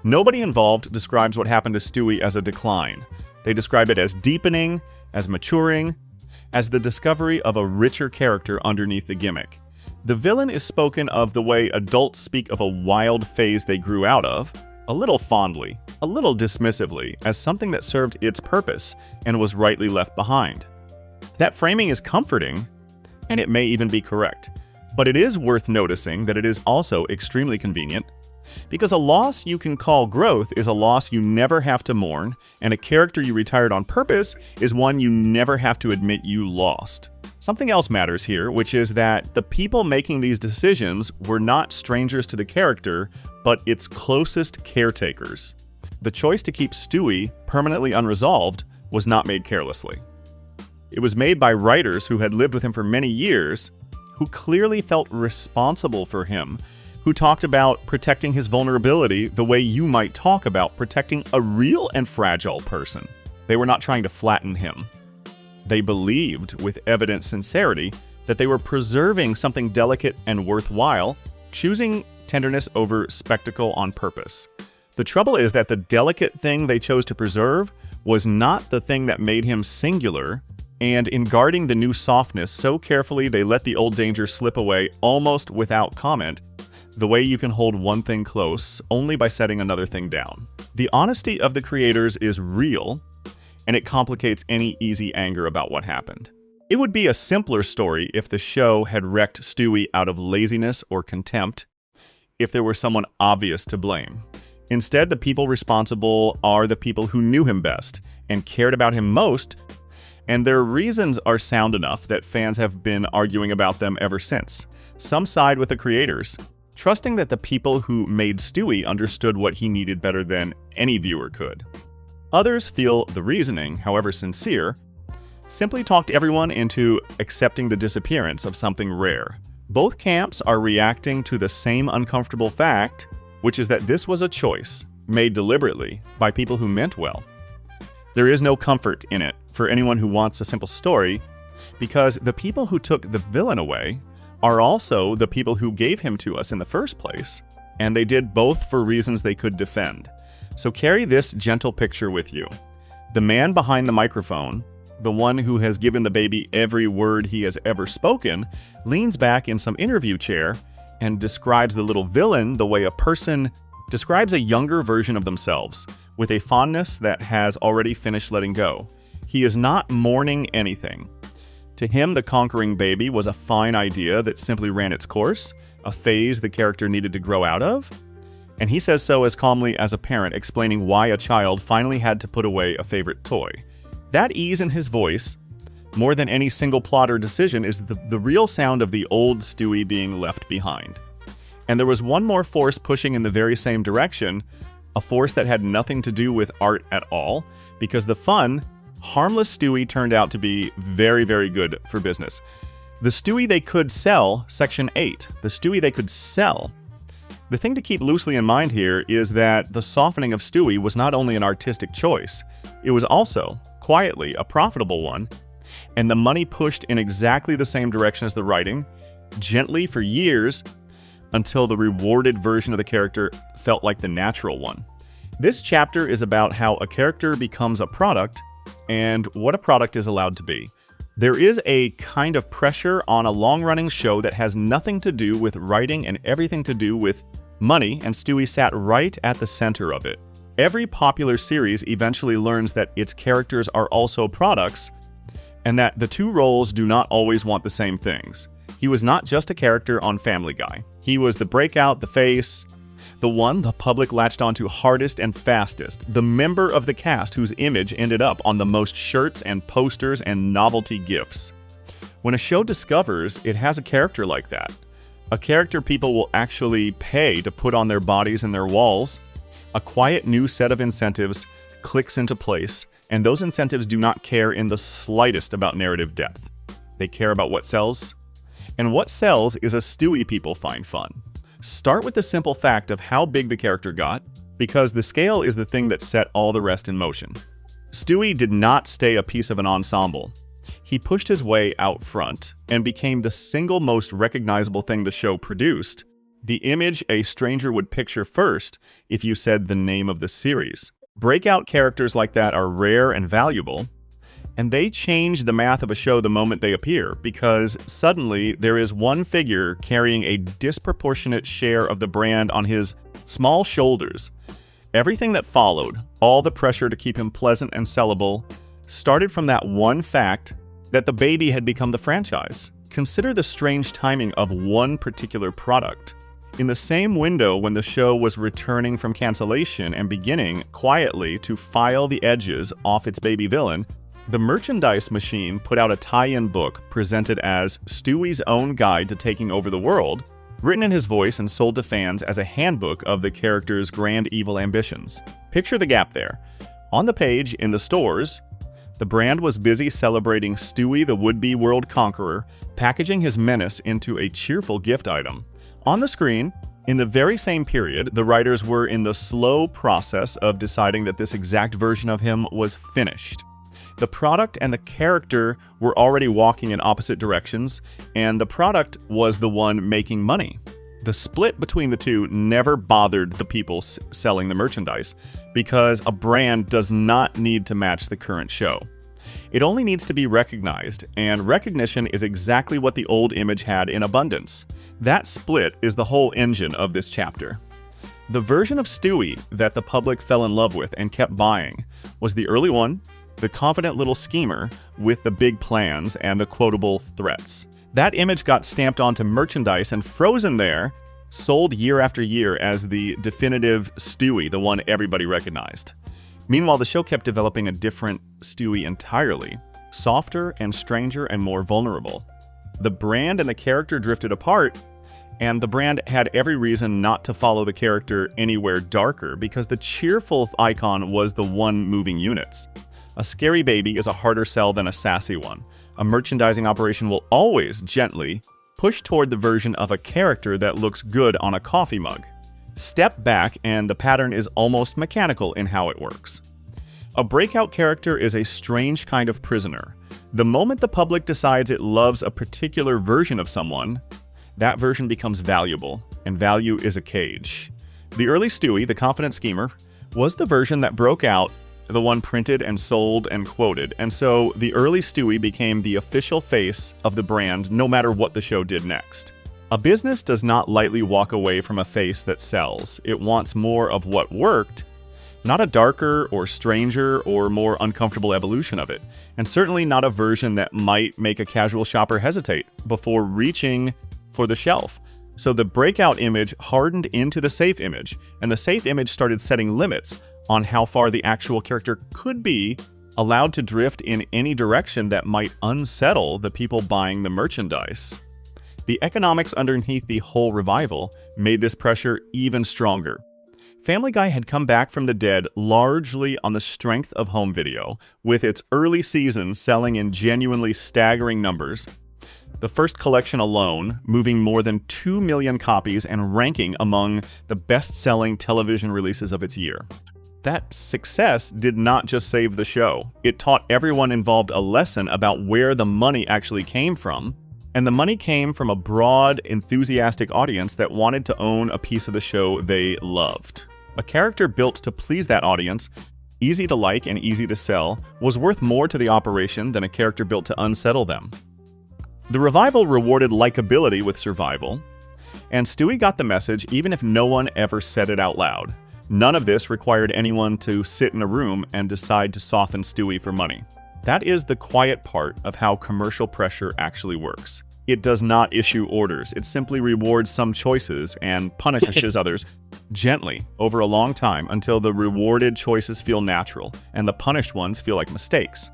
Nobody involved describes what happened to Stewie as a decline. They describe it as deepening, as maturing, as the discovery of a richer character underneath the gimmick. The villain is spoken of the way adults speak of a wild phase they grew out of, a little fondly, a little dismissively, as something that served its purpose and was rightly left behind. That framing is comforting, and it may even be correct. But it is worth noticing that it is also extremely convenient, because a loss you can call growth is a loss you never have to mourn, and a character you retired on purpose is one you never have to admit you lost. Something else matters here, which is that the people making these decisions were not strangers to the character, but its closest caretakers. The choice to keep Stewie permanently unresolved was not made carelessly. It was made by writers who had lived with him for many years, who clearly felt responsible for him, who talked about protecting his vulnerability the way you might talk about protecting a real and fragile person. They were not trying to flatten him. They believed, with evident sincerity, that they were preserving something delicate and worthwhile, choosing tenderness over spectacle on purpose. The trouble is that the delicate thing they chose to preserve was not the thing that made him singular, and in guarding the new softness so carefully they let the old danger slip away almost without comment, the way you can hold one thing close only by setting another thing down. The honesty of the creators is real, and it complicates any easy anger about what happened. It would be a simpler story if the show had wrecked Stewie out of laziness or contempt, if there were someone obvious to blame. Instead, the people responsible are the people who knew him best and cared about him most, and their reasons are sound enough that fans have been arguing about them ever since. Some side with the creators, trusting that the people who made Stewie understood what he needed better than any viewer could. Others feel the reasoning, however sincere, simply talked everyone into accepting the disappearance of something rare. Both camps are reacting to the same uncomfortable fact, which is that this was a choice made deliberately by people who meant well. There is no comfort in it for anyone who wants a simple story, because the people who took the villain away are also the people who gave him to us in the first place, and they did both for reasons they could defend. So carry this gentle picture with you. The man behind the microphone, the one who has given the baby every word he has ever spoken, leans back in some interview chair and describes the little villain the way a person describes a younger version of themselves, with a fondness that has already finished letting go. He is not mourning anything. To him, the conquering baby was a fine idea that simply ran its course, a phase the character needed to grow out of. And he says so as calmly as a parent explaining why a child finally had to put away a favorite toy. That ease in his voice, more than any single plot or decision, is the real sound of the old Stewie being left behind. And there was one more force pushing in the very same direction, a force that had nothing to do with art at all, because the fun, harmless Stewie turned out to be very, very good for business. The Stewie they could sell, Section 8, the Stewie they could sell. The thing to keep loosely in mind here is that the softening of Stewie was not only an artistic choice, it was also, quietly, a profitable one, and the money pushed in exactly the same direction as the writing, gently for years, until the rewarded version of the character felt like the natural one. This chapter is about how a character becomes a product, and what a product is allowed to be. There is a kind of pressure on a long-running show that has nothing to do with writing and everything to do with money, and Stewie sat right at the center of it. Every popular series eventually learns that its characters are also products, and that the two roles do not always want the same things. He was not just a character on Family Guy. He was the breakout, the face, the one the public latched onto hardest and fastest, the member of the cast whose image ended up on the most shirts and posters and novelty gifts. When a show discovers it has a character like that, a character people will actually pay to put on their bodies and their walls, a quiet new set of incentives clicks into place, and those incentives do not care in the slightest about narrative depth. They care about what sells, and what sells is a Stewie people find fun. Start with the simple fact of how big the character got, because the scale is the thing that set all the rest in motion. Stewie did not stay a piece of an ensemble. He pushed his way out front and became the single most recognizable thing the show produced, the image a stranger would picture first if you said the name of the series. Breakout characters like that are rare and valuable, and they change the math of a show the moment they appear, because suddenly there is one figure carrying a disproportionate share of the brand on his small shoulders. Everything that followed, all the pressure to keep him pleasant and sellable, started from that one fact that the baby had become the franchise. Consider the strange timing of one particular product. In the same window when the show was returning from cancellation and beginning quietly to file the edges off its baby villain, the merchandise machine put out a tie-in book presented as Stewie's own guide to taking over the world, written in his voice and sold to fans as a handbook of the character's grand evil ambitions. Picture the gap there. On the page, in the stores, the brand was busy celebrating Stewie the would-be world conqueror, packaging his menace into a cheerful gift item. On the screen, in the very same period, the writers were in the slow process of deciding that this exact version of him was finished. The product and the character were already walking in opposite directions, and the product was the one making money. The split between the two never bothered the people selling the merchandise, because a brand does not need to match the current show. It only needs to be recognized, and recognition is exactly what the old image had in abundance. That split is the whole engine of this chapter. The version of Stewie that the public fell in love with and kept buying was the early one, the confident little schemer with the big plans and the quotable threats. That image got stamped onto merchandise and frozen there, sold year after year as the definitive Stewie, the one everybody recognized. Meanwhile, the show kept developing a different Stewie entirely, softer and stranger and more vulnerable. The brand and the character drifted apart, and the brand had every reason not to follow the character anywhere darker, because the cheerful icon was the one moving units. A scary baby is a harder sell than a sassy one. A merchandising operation will always gently push toward the version of a character that looks good on a coffee mug. Step back and the pattern is almost mechanical in how it works. A breakout character is a strange kind of prisoner. The moment the public decides it loves a particular version of someone, that version becomes valuable, and value is a cage. The early Stewie, the confident schemer, was the version that broke out, the one printed and sold and quoted, and so the early Stewie became the official face of the brand no matter what the show did next. A business does not lightly walk away from a face that sells. It wants more of what worked, not a darker or stranger or more uncomfortable evolution of it, and certainly not a version that might make a casual shopper hesitate before reaching for the shelf. So the breakout image hardened into the safe image, and the safe image started setting limits on how far the actual character could be allowed to drift in any direction that might unsettle the people buying the merchandise. The economics underneath the whole revival made this pressure even stronger. Family Guy had come back from the dead largely on the strength of home video, with its early seasons selling in genuinely staggering numbers. The first collection alone moving more than 2 million copies and ranking among the best-selling television releases of its year. That success did not just save the show. It taught everyone involved a lesson about where the money actually came from, and the money came from a broad, enthusiastic audience that wanted to own a piece of the show they loved. A character built to please that audience, easy to like and easy to sell, was worth more to the operation than a character built to unsettle them. The revival rewarded likability with survival, and Stewie got the message even if no one ever said it out loud. None of this required anyone to sit in a room and decide to soften Stewie for money. That is the quiet part of how commercial pressure actually works. It does not issue orders. It simply rewards some choices and punishes others gently over a long time until the rewarded choices feel natural and the punished ones feel like mistakes.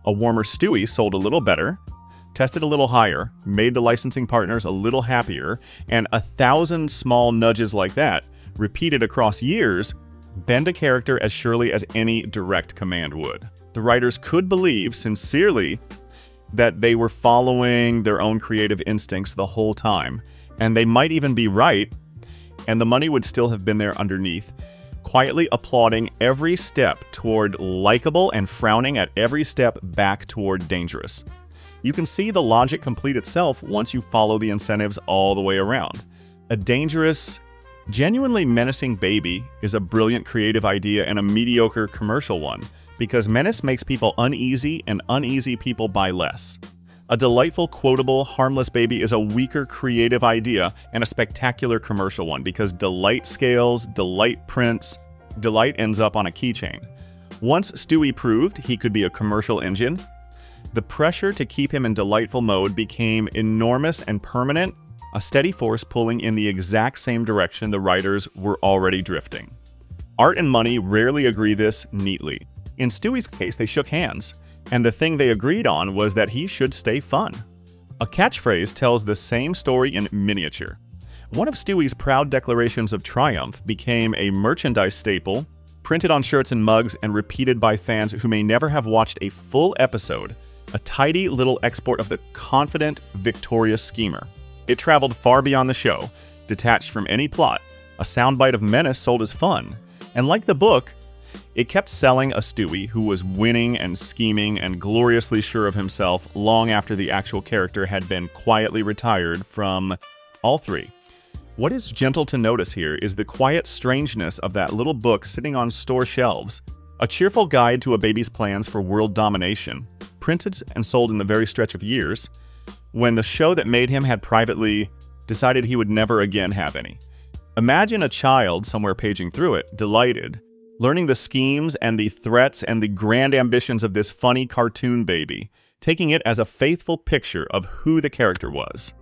A warmer Stewie sold a little better, tested a little higher, made the licensing partners a little happier, and 1,000 small nudges like that, repeated across years, bend a character as surely as any direct command would. The writers could believe sincerely that they were following their own creative instincts the whole time, and they might even be right, and the money would still have been there underneath, quietly applauding every step toward likable and frowning at every step back toward dangerous. You can see the logic complete itself once you follow the incentives all the way around. A dangerous, genuinely menacing baby is a brilliant creative idea and a mediocre commercial one, because menace makes people uneasy and uneasy people buy less. A delightful, quotable, harmless baby is a weaker creative idea and a spectacular commercial one, because delight scales, delight prints, delight ends up on a keychain. Once Stewie proved he could be a commercial engine, the pressure to keep him in delightful mode became enormous and permanent, a steady force pulling in the exact same direction the writers were already drifting. Art and money rarely agree this neatly. In Stewie's case, they shook hands, and the thing they agreed on was that he should stay fun. A catchphrase tells the same story in miniature. One of Stewie's proud declarations of triumph became a merchandise staple, printed on shirts and mugs and repeated by fans who may never have watched a full episode, a tidy little export of the confident, victorious schemer. It traveled far beyond the show, detached from any plot, a soundbite of menace sold as fun, and like the book, it kept selling a Stewie who was winning and scheming and gloriously sure of himself long after the actual character had been quietly retired from all three. What is gentle to notice here is the quiet strangeness of that little book sitting on store shelves, a cheerful guide to a baby's plans for world domination, printed and sold in the very stretch of years, when the show that made him had privately decided he would never again have any. Imagine a child somewhere paging through it, delighted, learning the schemes and the threats and the grand ambitions of this funny cartoon baby, taking it as a faithful picture of who the character was.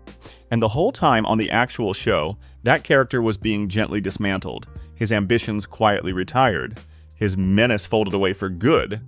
And the whole time on the actual show, that character was being gently dismantled, his ambitions quietly retired, his menace folded away for good.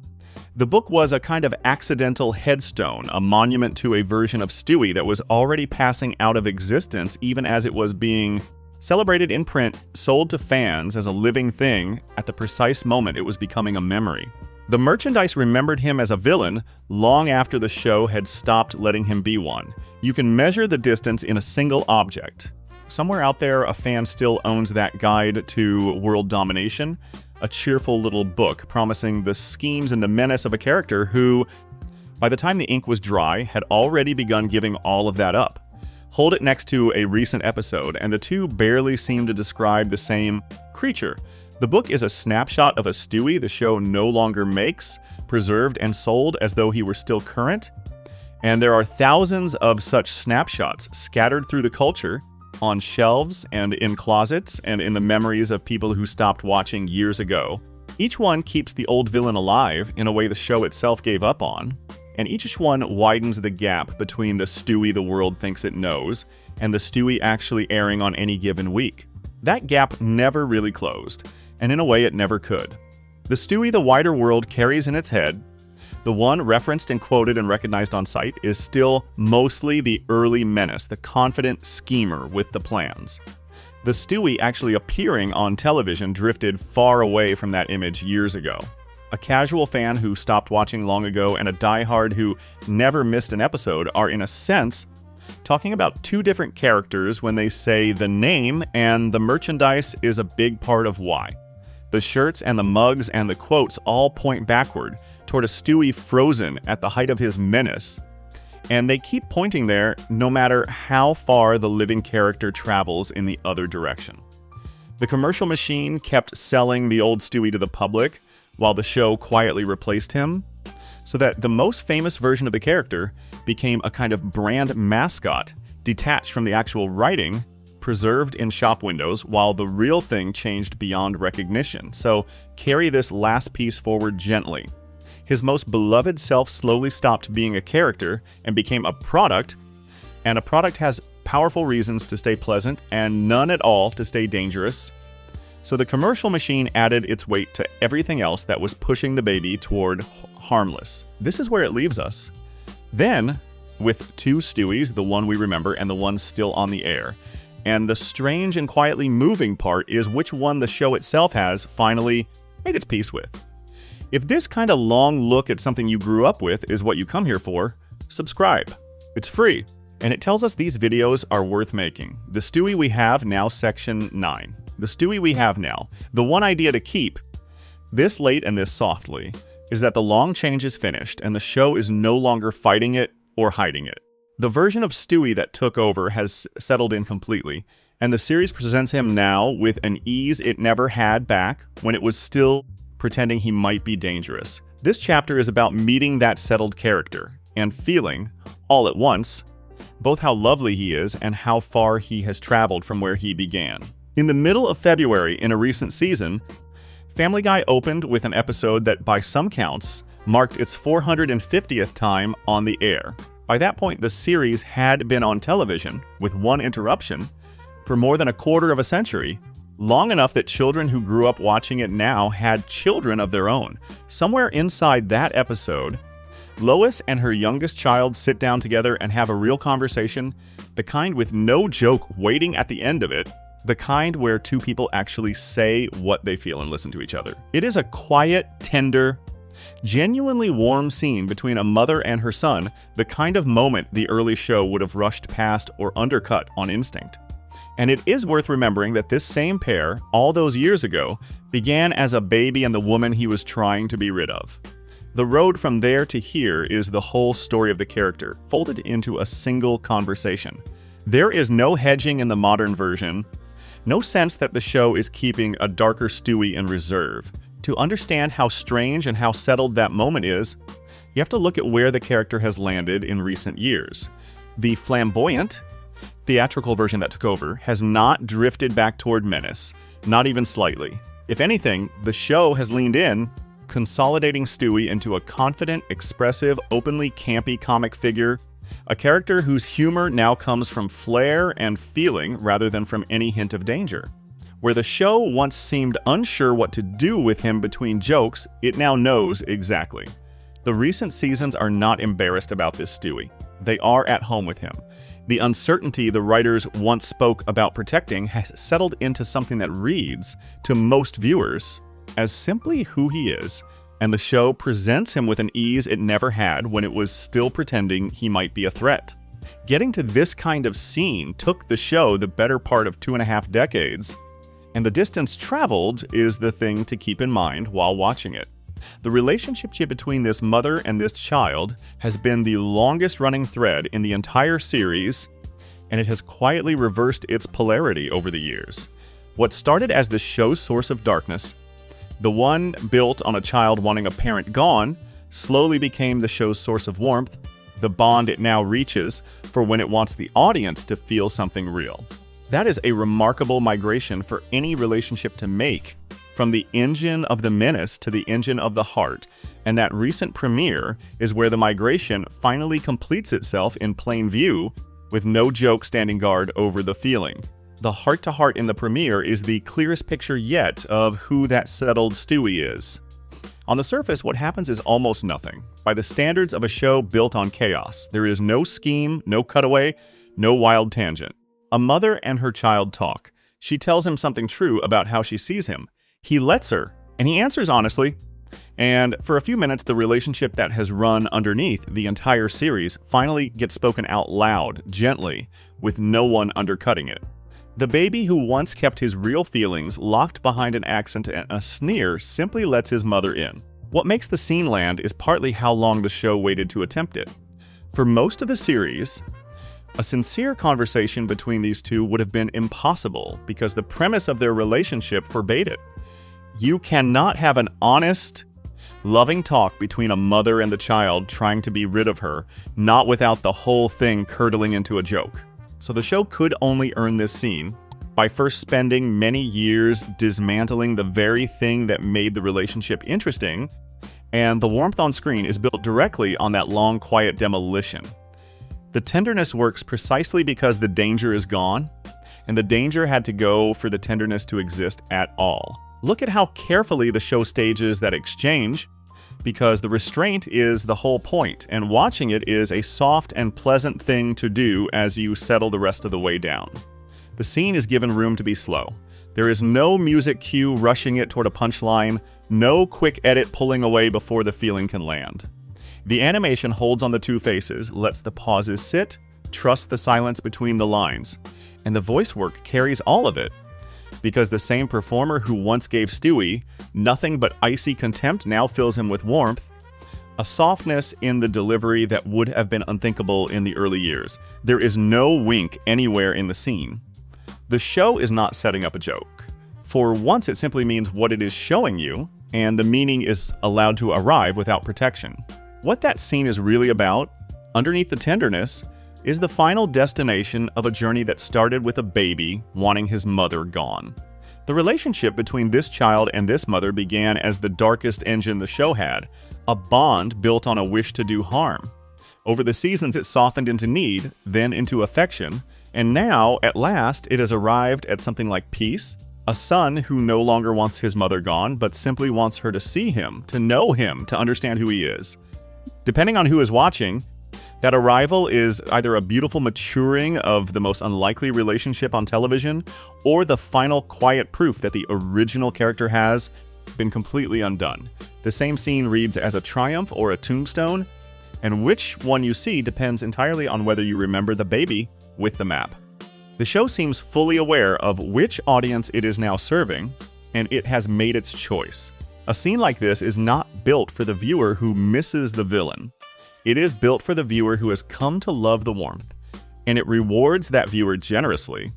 The book was a kind of accidental headstone, a monument to a version of Stewie that was already passing out of existence even as it was being celebrated in print, sold to fans as a living thing at the precise moment it was becoming a memory. The merchandise remembered him as a villain long after the show had stopped letting him be one. You can measure the distance in a single object. Somewhere out there, a fan still owns that guide to world domination, a cheerful little book promising the schemes and the menace of a character who, by the time the ink was dry, had already begun giving all of that up. Hold it next to a recent episode, and the two barely seem to describe the same creature. The book is a snapshot of a Stewie the show no longer makes, preserved and sold as though he were still current. And there are thousands of such snapshots scattered through the culture, on shelves and in closets and in the memories of people who stopped watching years ago. Each one keeps the old villain alive in a way the show itself gave up on, and each one widens the gap between the Stewie the world thinks it knows and the Stewie actually airing on any given week. That gap never really closed, and in a way it never could. The Stewie the wider world carries in its head, the one referenced and quoted and recognized on sight, is still mostly the early menace, the confident schemer with the plans. The Stewie actually appearing on television drifted far away from that image years ago. A casual fan who stopped watching long ago and a diehard who never missed an episode are, in a sense, talking about two different characters when they say the name and the merchandise is a big part of why. The shirts and the mugs and the quotes all point backward, toward a Stewie frozen at the height of his menace. And they keep pointing there no matter how far the living character travels in the other direction. The commercial machine kept selling the old Stewie to the public, while the show quietly replaced him, so that the most famous version of the character became a kind of brand mascot, detached from the actual writing, preserved in shop windows, while the real thing changed beyond recognition. So carry this last piece forward gently. His most beloved self slowly stopped being a character and became a product, and a product has powerful reasons to stay pleasant and none at all to stay dangerous. So the commercial machine added its weight to everything else that was pushing the baby toward harmless. This is where it leaves us. Then, with two Stewies, the one we remember and the one still on the air. And the strange and quietly moving part is which one the show itself has finally made its peace with. If this kind of long look at something you grew up with is what you come here for, subscribe. It's free, and it tells us these videos are worth making. The Stewie we have now, section 9. The Stewie we have now. The one idea to keep, this late and this softly, is that the long change is finished, and the show is no longer fighting it or hiding it. The version of Stewie that took over has settled in completely, and the series presents him now with an ease it never had back when it was still pretending he might be dangerous. This chapter is about meeting that settled character and feeling, all at once, both how lovely he is and how far he has traveled from where he began. In the middle of February in a recent season, Family Guy opened with an episode that, by some counts, marked its 450th time on the air. By that point, the series had been on television, with one interruption, for more than a quarter of a century, long enough that children who grew up watching it now had children of their own. Somewhere inside that episode, Lois and her youngest child sit down together and have a real conversation, the kind with no joke waiting at the end of it, the kind where two people actually say what they feel and listen to each other. It is a quiet, tender, genuinely warm scene between a mother and her son, the kind of moment the early show would have rushed past or undercut on instinct. And it is worth remembering that this same pair, all those years ago, began as a baby and the woman he was trying to be rid of. The road from there to here is the whole story of the character, folded into a single conversation. There is no hedging in the modern version, no sense that the show is keeping a darker Stewie in reserve. To understand how strange and how settled that moment is, you have to look at where the character has landed in recent years. The flamboyant, theatrical version that took over has not drifted back toward menace, not even slightly. If anything, the show has leaned in, consolidating Stewie into a confident, expressive, openly campy comic figure, a character whose humor now comes from flair and feeling rather than from any hint of danger. Where the show once seemed unsure what to do with him between jokes, it now knows exactly. The recent seasons are not embarrassed about this Stewie. They are at home with him. The uncertainty the writers once spoke about protecting has settled into something that reads, to most viewers, as simply who he is, and the show presents him with an ease it never had when it was still pretending he might be a threat. Getting to this kind of scene took the show the better part of 2.5 decades, and the distance traveled is the thing to keep in mind while watching it. The relationship between this mother and this child has been the longest running thread in the entire series, and it has quietly reversed its polarity over the years. What started as the show's source of darkness, the one built on a child wanting a parent gone, slowly became the show's source of warmth, the bond it now reaches for when it wants the audience to feel something real. That is a remarkable migration for any relationship to make, from the engine of the menace to the engine of the heart, and that recent premiere is where the migration finally completes itself in plain view, with no joke standing guard over the feeling. The heart-to-heart in the premiere is the clearest picture yet of who that settled Stewie is. On the surface, what happens is almost nothing. By the standards of a show built on chaos, there is no scheme, no cutaway, no wild tangent. A mother and her child talk. She tells him something true about how she sees him. He lets her, and he answers honestly. And for a few minutes, the relationship that has run underneath the entire series finally gets spoken out loud, gently, with no one undercutting it. The baby who once kept his real feelings locked behind an accent and a sneer simply lets his mother in. What makes the scene land is partly how long the show waited to attempt it. For most of the series, a sincere conversation between these two would have been impossible because the premise of their relationship forbade it. You cannot have an honest, loving talk between a mother and the child trying to be rid of her, not without the whole thing curdling into a joke. So the show could only earn this scene by first spending many years dismantling the very thing that made the relationship interesting, and the warmth on screen is built directly on that long, quiet demolition. The tenderness works precisely because the danger is gone, and the danger had to go for the tenderness to exist at all. Look at how carefully the show stages that exchange, because the restraint is the whole point, and watching it is a soft and pleasant thing to do as you settle the rest of the way down. The scene is given room to be slow. There is no music cue rushing it toward a punchline, no quick edit pulling away before the feeling can land. The animation holds on the two faces, lets the pauses sit, trusts the silence between the lines, and the voice work carries all of it. Because the same performer who once gave Stewie nothing but icy contempt now fills him with warmth, a softness in the delivery that would have been unthinkable in the early years. There is no wink anywhere in the scene. The show is not setting up a joke. For once, it simply means what it is showing you, and the meaning is allowed to arrive without protection. What that scene is really about, underneath the tenderness, is the final destination of a journey that started with a baby wanting his mother gone. The relationship between this child and this mother began as the darkest engine the show had, a bond built on a wish to do harm. Over the seasons, it softened into need, then into affection, and now, at last, it has arrived at something like peace, a son who no longer wants his mother gone, but simply wants her to see him, to know him, to understand who he is. Depending on who is watching, that arrival is either a beautiful maturing of the most unlikely relationship on television, or the final quiet proof that the original character has been completely undone. The same scene reads as a triumph or a tombstone, and which one you see depends entirely on whether you remember the baby with the map. The show seems fully aware of which audience it is now serving, and it has made its choice. A scene like this is not built for the viewer who misses the villain. It is built for the viewer who has come to love the warmth, and it rewards that viewer generously,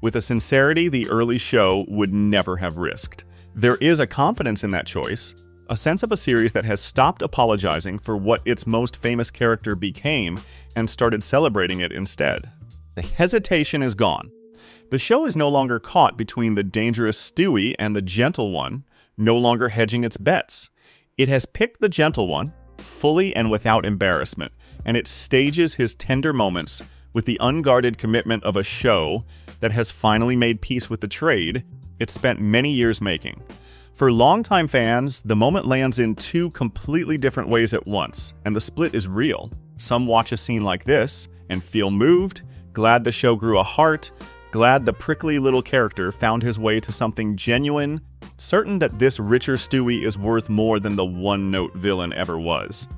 with a sincerity the early show would never have risked. There is a confidence in that choice, a sense of a series that has stopped apologizing for what its most famous character became and started celebrating it instead. The hesitation is gone. The show is no longer caught between the dangerous Stewie and the gentle one, no longer hedging its bets. It has picked the gentle one, fully and without embarrassment, and it stages his tender moments with the unguarded commitment of a show that has finally made peace with the trade it spent many years making. For longtime fans, the moment lands in two completely different ways at once, and the split is real. Some watch a scene like this and feel moved, glad the show grew a heart, glad the prickly little character found his way to something genuine, certain that this richer Stewie is worth more than the one-note villain ever was.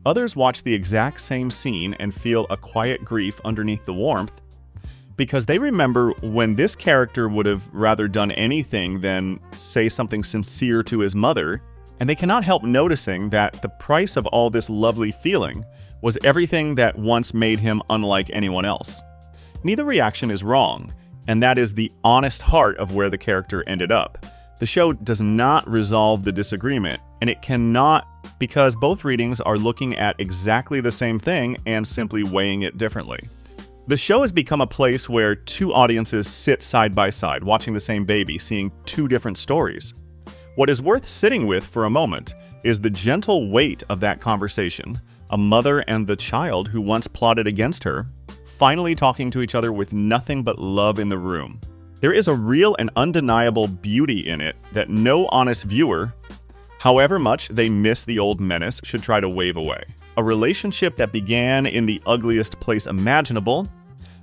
Others watch the exact same scene and feel a quiet grief underneath the warmth, because they remember when this character would have rather done anything than say something sincere to his mother, and they cannot help noticing that the price of all this lovely feeling was everything that once made him unlike anyone else. Neither reaction is wrong, and that is the honest heart of where the character ended up. The show does not resolve the disagreement, and it cannot, because both readings are looking at exactly the same thing and simply weighing it differently. The show has become a place where two audiences sit side by side, watching the same baby, seeing two different stories. What is worth sitting with for a moment is the gentle weight of that conversation, a mother and the child who once plotted against her, finally talking to each other with nothing but love in the room. There is a real and undeniable beauty in it that no honest viewer, however much they miss the old menace, should try to wave away. A relationship that began in the ugliest place imaginable,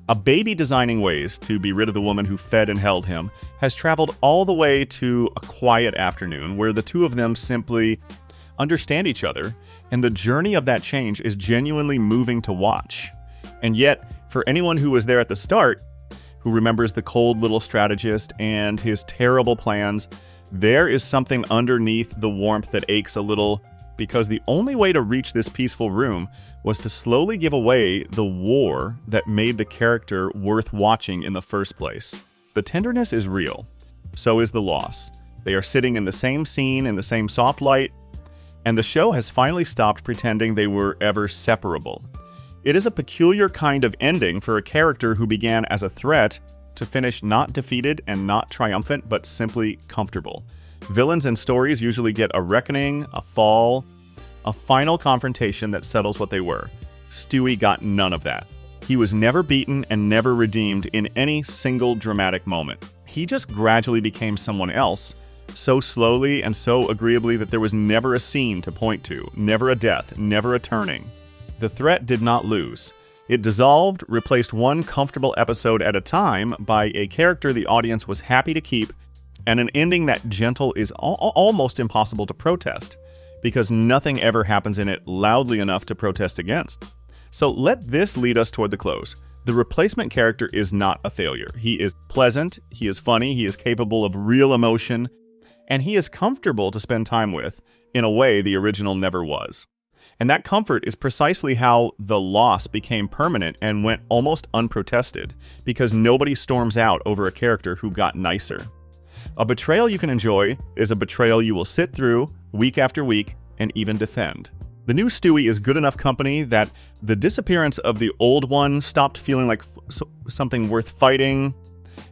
a baby designing ways to be rid of the woman who fed and held him, has traveled all the way to a quiet afternoon where the two of them simply understand each other, and the journey of that change is genuinely moving to watch. And yet, for anyone who was there at the start, who remembers the cold little strategist and his terrible plans, there is something underneath the warmth that aches a little, because the only way to reach this peaceful room was to slowly give away the war that made the character worth watching in the first place. The tenderness is real. So is the loss. They are sitting in the same scene in the same soft light, and the show has finally stopped pretending they were ever separable. It is a peculiar kind of ending for a character who began as a threat to finish not defeated and not triumphant, but simply comfortable. Villains in stories usually get a reckoning, a fall, a final confrontation that settles what they were. Stewie got none of that. He was never beaten and never redeemed in any single dramatic moment. He just gradually became someone else, so slowly and so agreeably that there was never a scene to point to, never a death, never a turning. The threat did not lose. It dissolved, replaced one comfortable episode at a time by a character the audience was happy to keep, and an ending that gentle is almost impossible to protest, because nothing ever happens in it loudly enough to protest against. So let this lead us toward the close. The replacement character is not a failure. He is pleasant, he is funny, he is capable of real emotion, and he is comfortable to spend time with in a way the original never was. And that comfort is precisely how the loss became permanent and went almost unprotested, because nobody storms out over a character who got nicer. A betrayal you can enjoy is a betrayal you will sit through week after week and even defend. The new Stewie is good enough company that the disappearance of the old one stopped feeling like something worth fighting,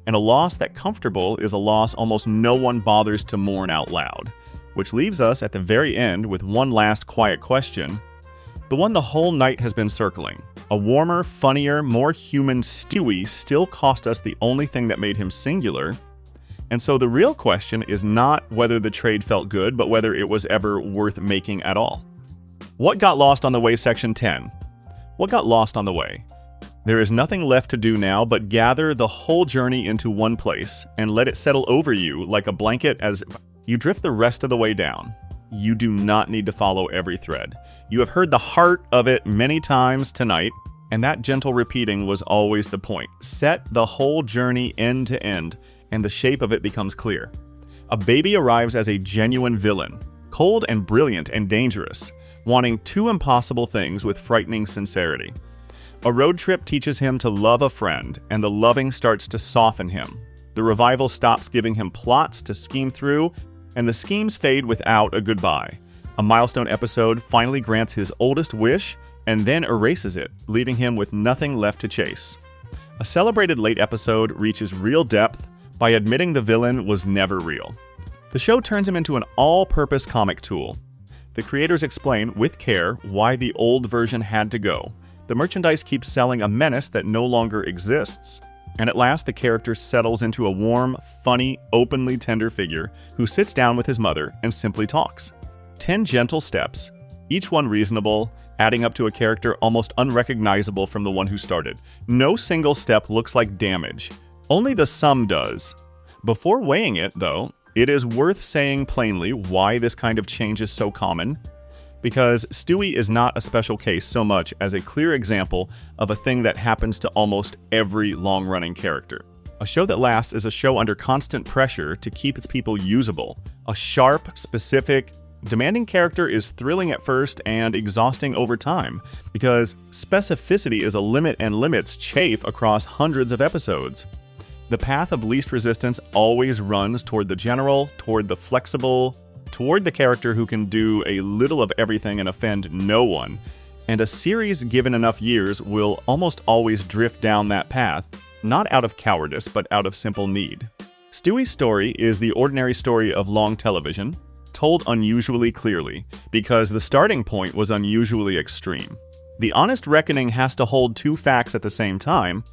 and a loss that comfortable is a loss almost no one bothers to mourn out loud. Which leaves us at the very end with one last quiet question, the one the whole night has been circling. A warmer, funnier, more human Stewie still cost us the only thing that made him singular, and so the real question is not whether the trade felt good, but whether it was ever worth making at all. What got lost on the way, Section 10? What got lost on the way? There is nothing left to do now but gather the whole journey into one place and let it settle over you like a blanket as you drift the rest of the way down. You do not need to follow every thread. You have heard the heart of it many times tonight, and that gentle repeating was always the point. Set the whole journey end to end, and the shape of it becomes clear. A baby arrives as a genuine villain, cold and brilliant and dangerous, wanting two impossible things with frightening sincerity. A road trip teaches him to love a friend, and the loving starts to soften him. The revival stops giving him plots to scheme through, and the schemes fade without a goodbye. A milestone episode finally grants his oldest wish, and then erases it, leaving him with nothing left to chase. A celebrated late episode reaches real depth by admitting the villain was never real. The show turns him into an all-purpose comic tool. The creators explain, with care, why the old version had to go. The merchandise keeps selling a menace that no longer exists. And at last, the character settles into a warm, funny, openly tender figure who sits down with his mother and simply talks. 10 gentle steps, each one reasonable, adding up to a character almost unrecognizable from the one who started. No single step looks like damage. Only the sum does. Before weighing it, though, it is worth saying plainly why this kind of change is so common, because Stewie is not a special case so much as a clear example of a thing that happens to almost every long-running character. A show that lasts is a show under constant pressure to keep its people usable. A sharp, specific, demanding character is thrilling at first and exhausting over time, because specificity is a limit and limits chafe across hundreds of episodes. The path of least resistance always runs toward the general, toward the flexible, toward the character who can do a little of everything and offend no one, and a series given enough years will almost always drift down that path, not out of cowardice, but out of simple need. Stewie's story is the ordinary story of long television, told unusually clearly, because the starting point was unusually extreme. The honest reckoning has to hold two facts at the same time,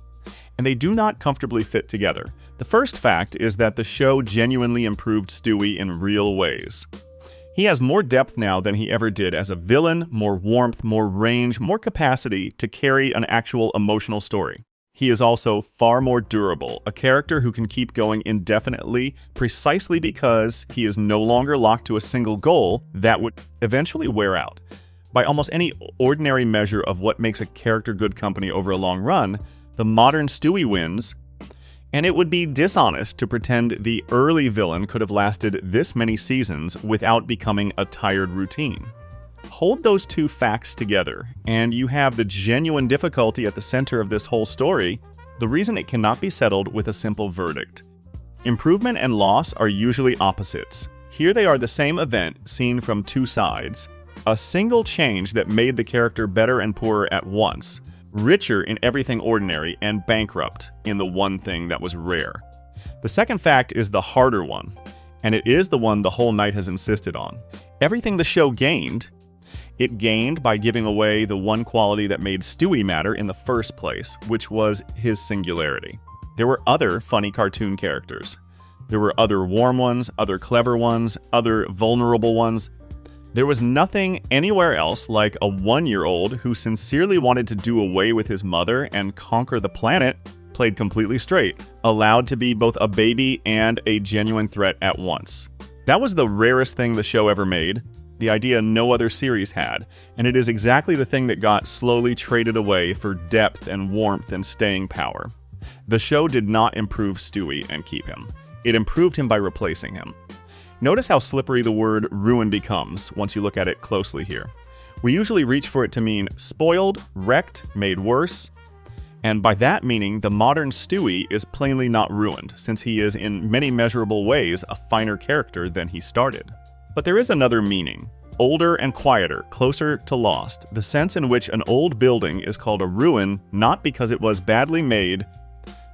and they do not comfortably fit together. The first fact is that the show genuinely improved Stewie in real ways. He has more depth now than he ever did as a villain, more warmth, more range, more capacity to carry an actual emotional story. He is also far more durable, a character who can keep going indefinitely precisely because he is no longer locked to a single goal that would eventually wear out. By almost any ordinary measure of what makes a character good company over a long run, the modern Stewie wins, and it would be dishonest to pretend the early villain could have lasted this many seasons without becoming a tired routine. Hold those two facts together, and you have the genuine difficulty at the center of this whole story, the reason it cannot be settled with a simple verdict. Improvement and loss are usually opposites. Here they are the same event seen from two sides. A single change that made the character better and poorer at once, richer in everything ordinary and bankrupt in the one thing that was rare. The second fact is the harder one, and it is the one the whole night has insisted on. Everything the show gained, it gained by giving away the one quality that made Stewie matter in the first place, which was his singularity. There were other funny cartoon characters. There were other warm ones, other clever ones, other vulnerable ones. There was nothing anywhere else like a 1-year-old who sincerely wanted to do away with his mother and conquer the planet, played completely straight, allowed to be both a baby and a genuine threat at once. That was the rarest thing the show ever made, the idea no other series had, and it is exactly the thing that got slowly traded away for depth and warmth and staying power. The show did not improve Stewie and keep him. It improved him by replacing him. Notice how slippery the word ruin becomes once you look at it closely here. We usually reach for it to mean spoiled, wrecked, made worse, and by that meaning, the modern Stewie is plainly not ruined, since he is in many measurable ways a finer character than he started. But there is another meaning. Older and quieter, closer to lost, the sense in which an old building is called a ruin not because it was badly made,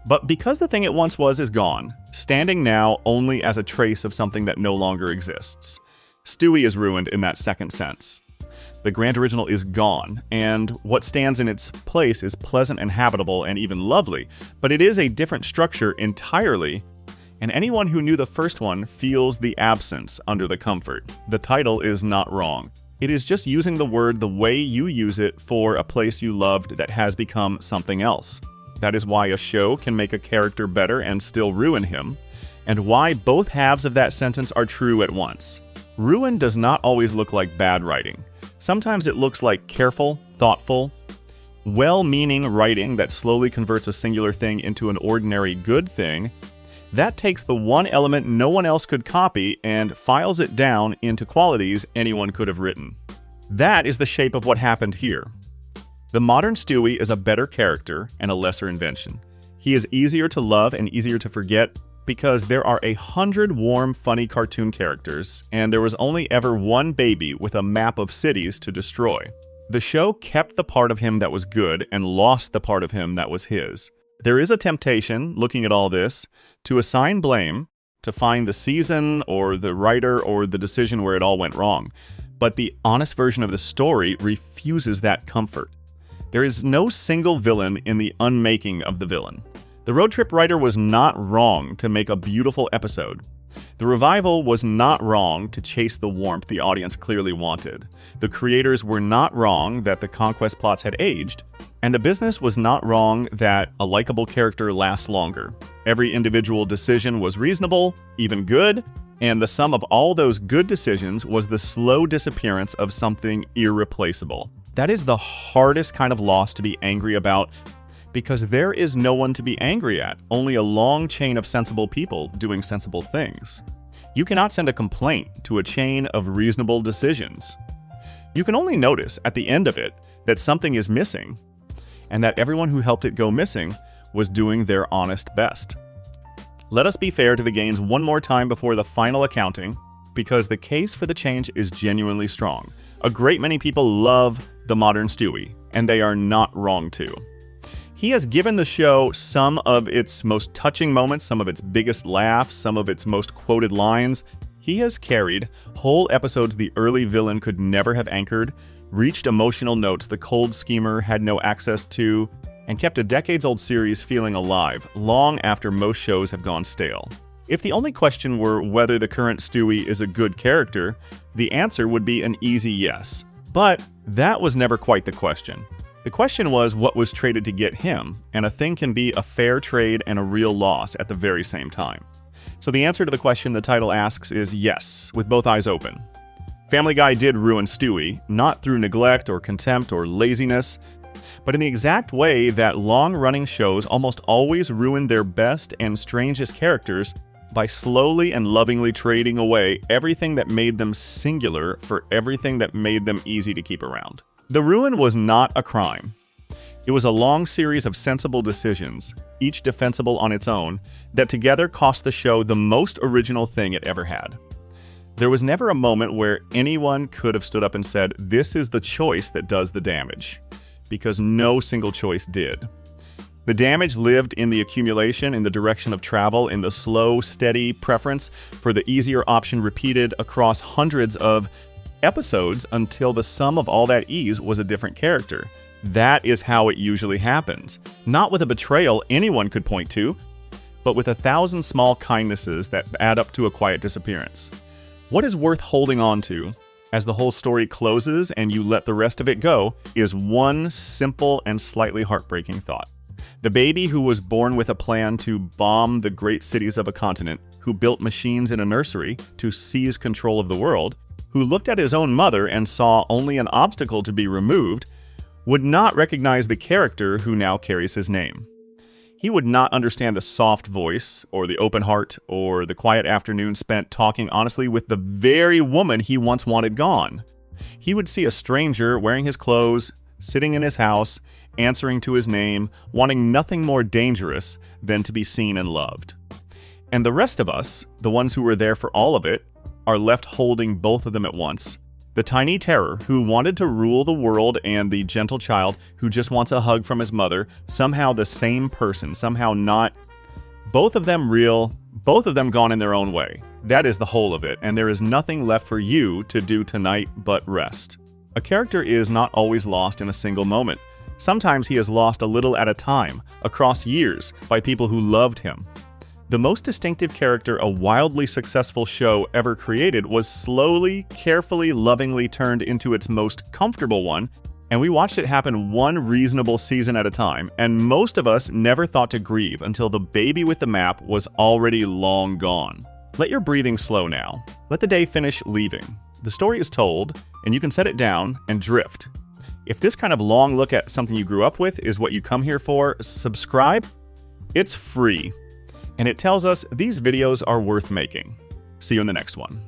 but because the thing it once was is gone, standing now only as a trace of something that no longer exists. Stewie is ruined in that second sense. The grand original is gone, and what stands in its place is pleasant and habitable and even lovely, but it is a different structure entirely, and anyone who knew the first one feels the absence under the comfort. The title is not wrong. It is just using the word the way you use it for a place you loved that has become something else. That is why a show can make a character better and still ruin him, and why both halves of that sentence are true at once. Ruin does not always look like bad writing. Sometimes it looks like careful, thoughtful, well-meaning writing that slowly converts a singular thing into an ordinary good thing. That takes the one element no one else could copy and files it down into qualities anyone could have written. That is the shape of what happened here. The modern Stewie is a better character and a lesser invention. He is easier to love and easier to forget because there are 100 warm, funny cartoon characters, and there was only ever one baby with a map of cities to destroy. The show kept the part of him that was good and lost the part of him that was his. There is a temptation, looking at all this, to assign blame, to find the season or the writer or the decision where it all went wrong. But the honest version of the story refuses that comfort. There is no single villain in the unmaking of the villain. The road trip writer was not wrong to make a beautiful episode. The revival was not wrong to chase the warmth the audience clearly wanted. The creators were not wrong that the conquest plots had aged, and the business was not wrong that a likable character lasts longer. Every individual decision was reasonable, even good, and the sum of all those good decisions was the slow disappearance of something irreplaceable. That is the hardest kind of loss to be angry about, because there is no one to be angry at, only a long chain of sensible people doing sensible things. You cannot send a complaint to a chain of reasonable decisions. You can only notice at the end of it that something is missing, and that everyone who helped it go missing was doing their honest best. Let us be fair to the Gaines one more time before the final accounting, because the case for the change is genuinely strong. A great many people love the modern Stewie, and they are not wrong to. He has given the show some of its most touching moments, some of its biggest laughs, some of its most quoted lines. He has carried whole episodes the early villain could never have anchored, reached emotional notes the cold schemer had no access to, and kept a decades-old series feeling alive, long after most shows have gone stale. If the only question were whether the current Stewie is a good character, the answer would be an easy yes. But that was never quite the question. The question was what was traded to get him, and a thing can be a fair trade and a real loss at the very same time. So the answer to the question the title asks is yes, with both eyes open. Family Guy did ruin Stewie, not through neglect or contempt or laziness, but in the exact way that long-running shows almost always ruin their best and strangest characters by slowly and lovingly trading away everything that made them singular for everything that made them easy to keep around. The ruin was not a crime. It was a long series of sensible decisions, each defensible on its own, that together cost the show the most original thing it ever had. There was never a moment where anyone could have stood up and said, "This is the choice that does the damage," because no single choice did. The damage lived in the accumulation, in the direction of travel, in the slow, steady preference for the easier option repeated across hundreds of episodes until the sum of all that ease was a different character. That is how it usually happens. Not with a betrayal anyone could point to, but with 1,000 small kindnesses that add up to a quiet disappearance. What is worth holding on to as the whole story closes and you let the rest of it go is one simple and slightly heartbreaking thought. The baby who was born with a plan to bomb the great cities of a continent, who built machines in a nursery to seize control of the world, who looked at his own mother and saw only an obstacle to be removed, would not recognize the character who now carries his name. He would not understand the soft voice, or the open heart, or the quiet afternoon spent talking honestly with the very woman he once wanted gone. He would see a stranger wearing his clothes, sitting in his house, answering to his name, wanting nothing more dangerous than to be seen and loved. And the rest of us, the ones who were there for all of it, are left holding both of them at once. The tiny terror who wanted to rule the world and the gentle child who just wants a hug from his mother, somehow the same person, somehow not. Both of them real, both of them gone in their own way. That is the whole of it, and there is nothing left for you to do tonight but rest. A character is not always lost in a single moment. Sometimes he is lost a little at a time, across years, by people who loved him. The most distinctive character a wildly successful show ever created was slowly, carefully, lovingly turned into its most comfortable one, and we watched it happen one reasonable season at a time, and most of us never thought to grieve until the baby with the map was already long gone. Let your breathing slow now. Let the day finish leaving. The story is told, and you can set it down and drift. If this kind of long look at something you grew up with is what you come here for, subscribe. It's free. And it tells us these videos are worth making. See you in the next one.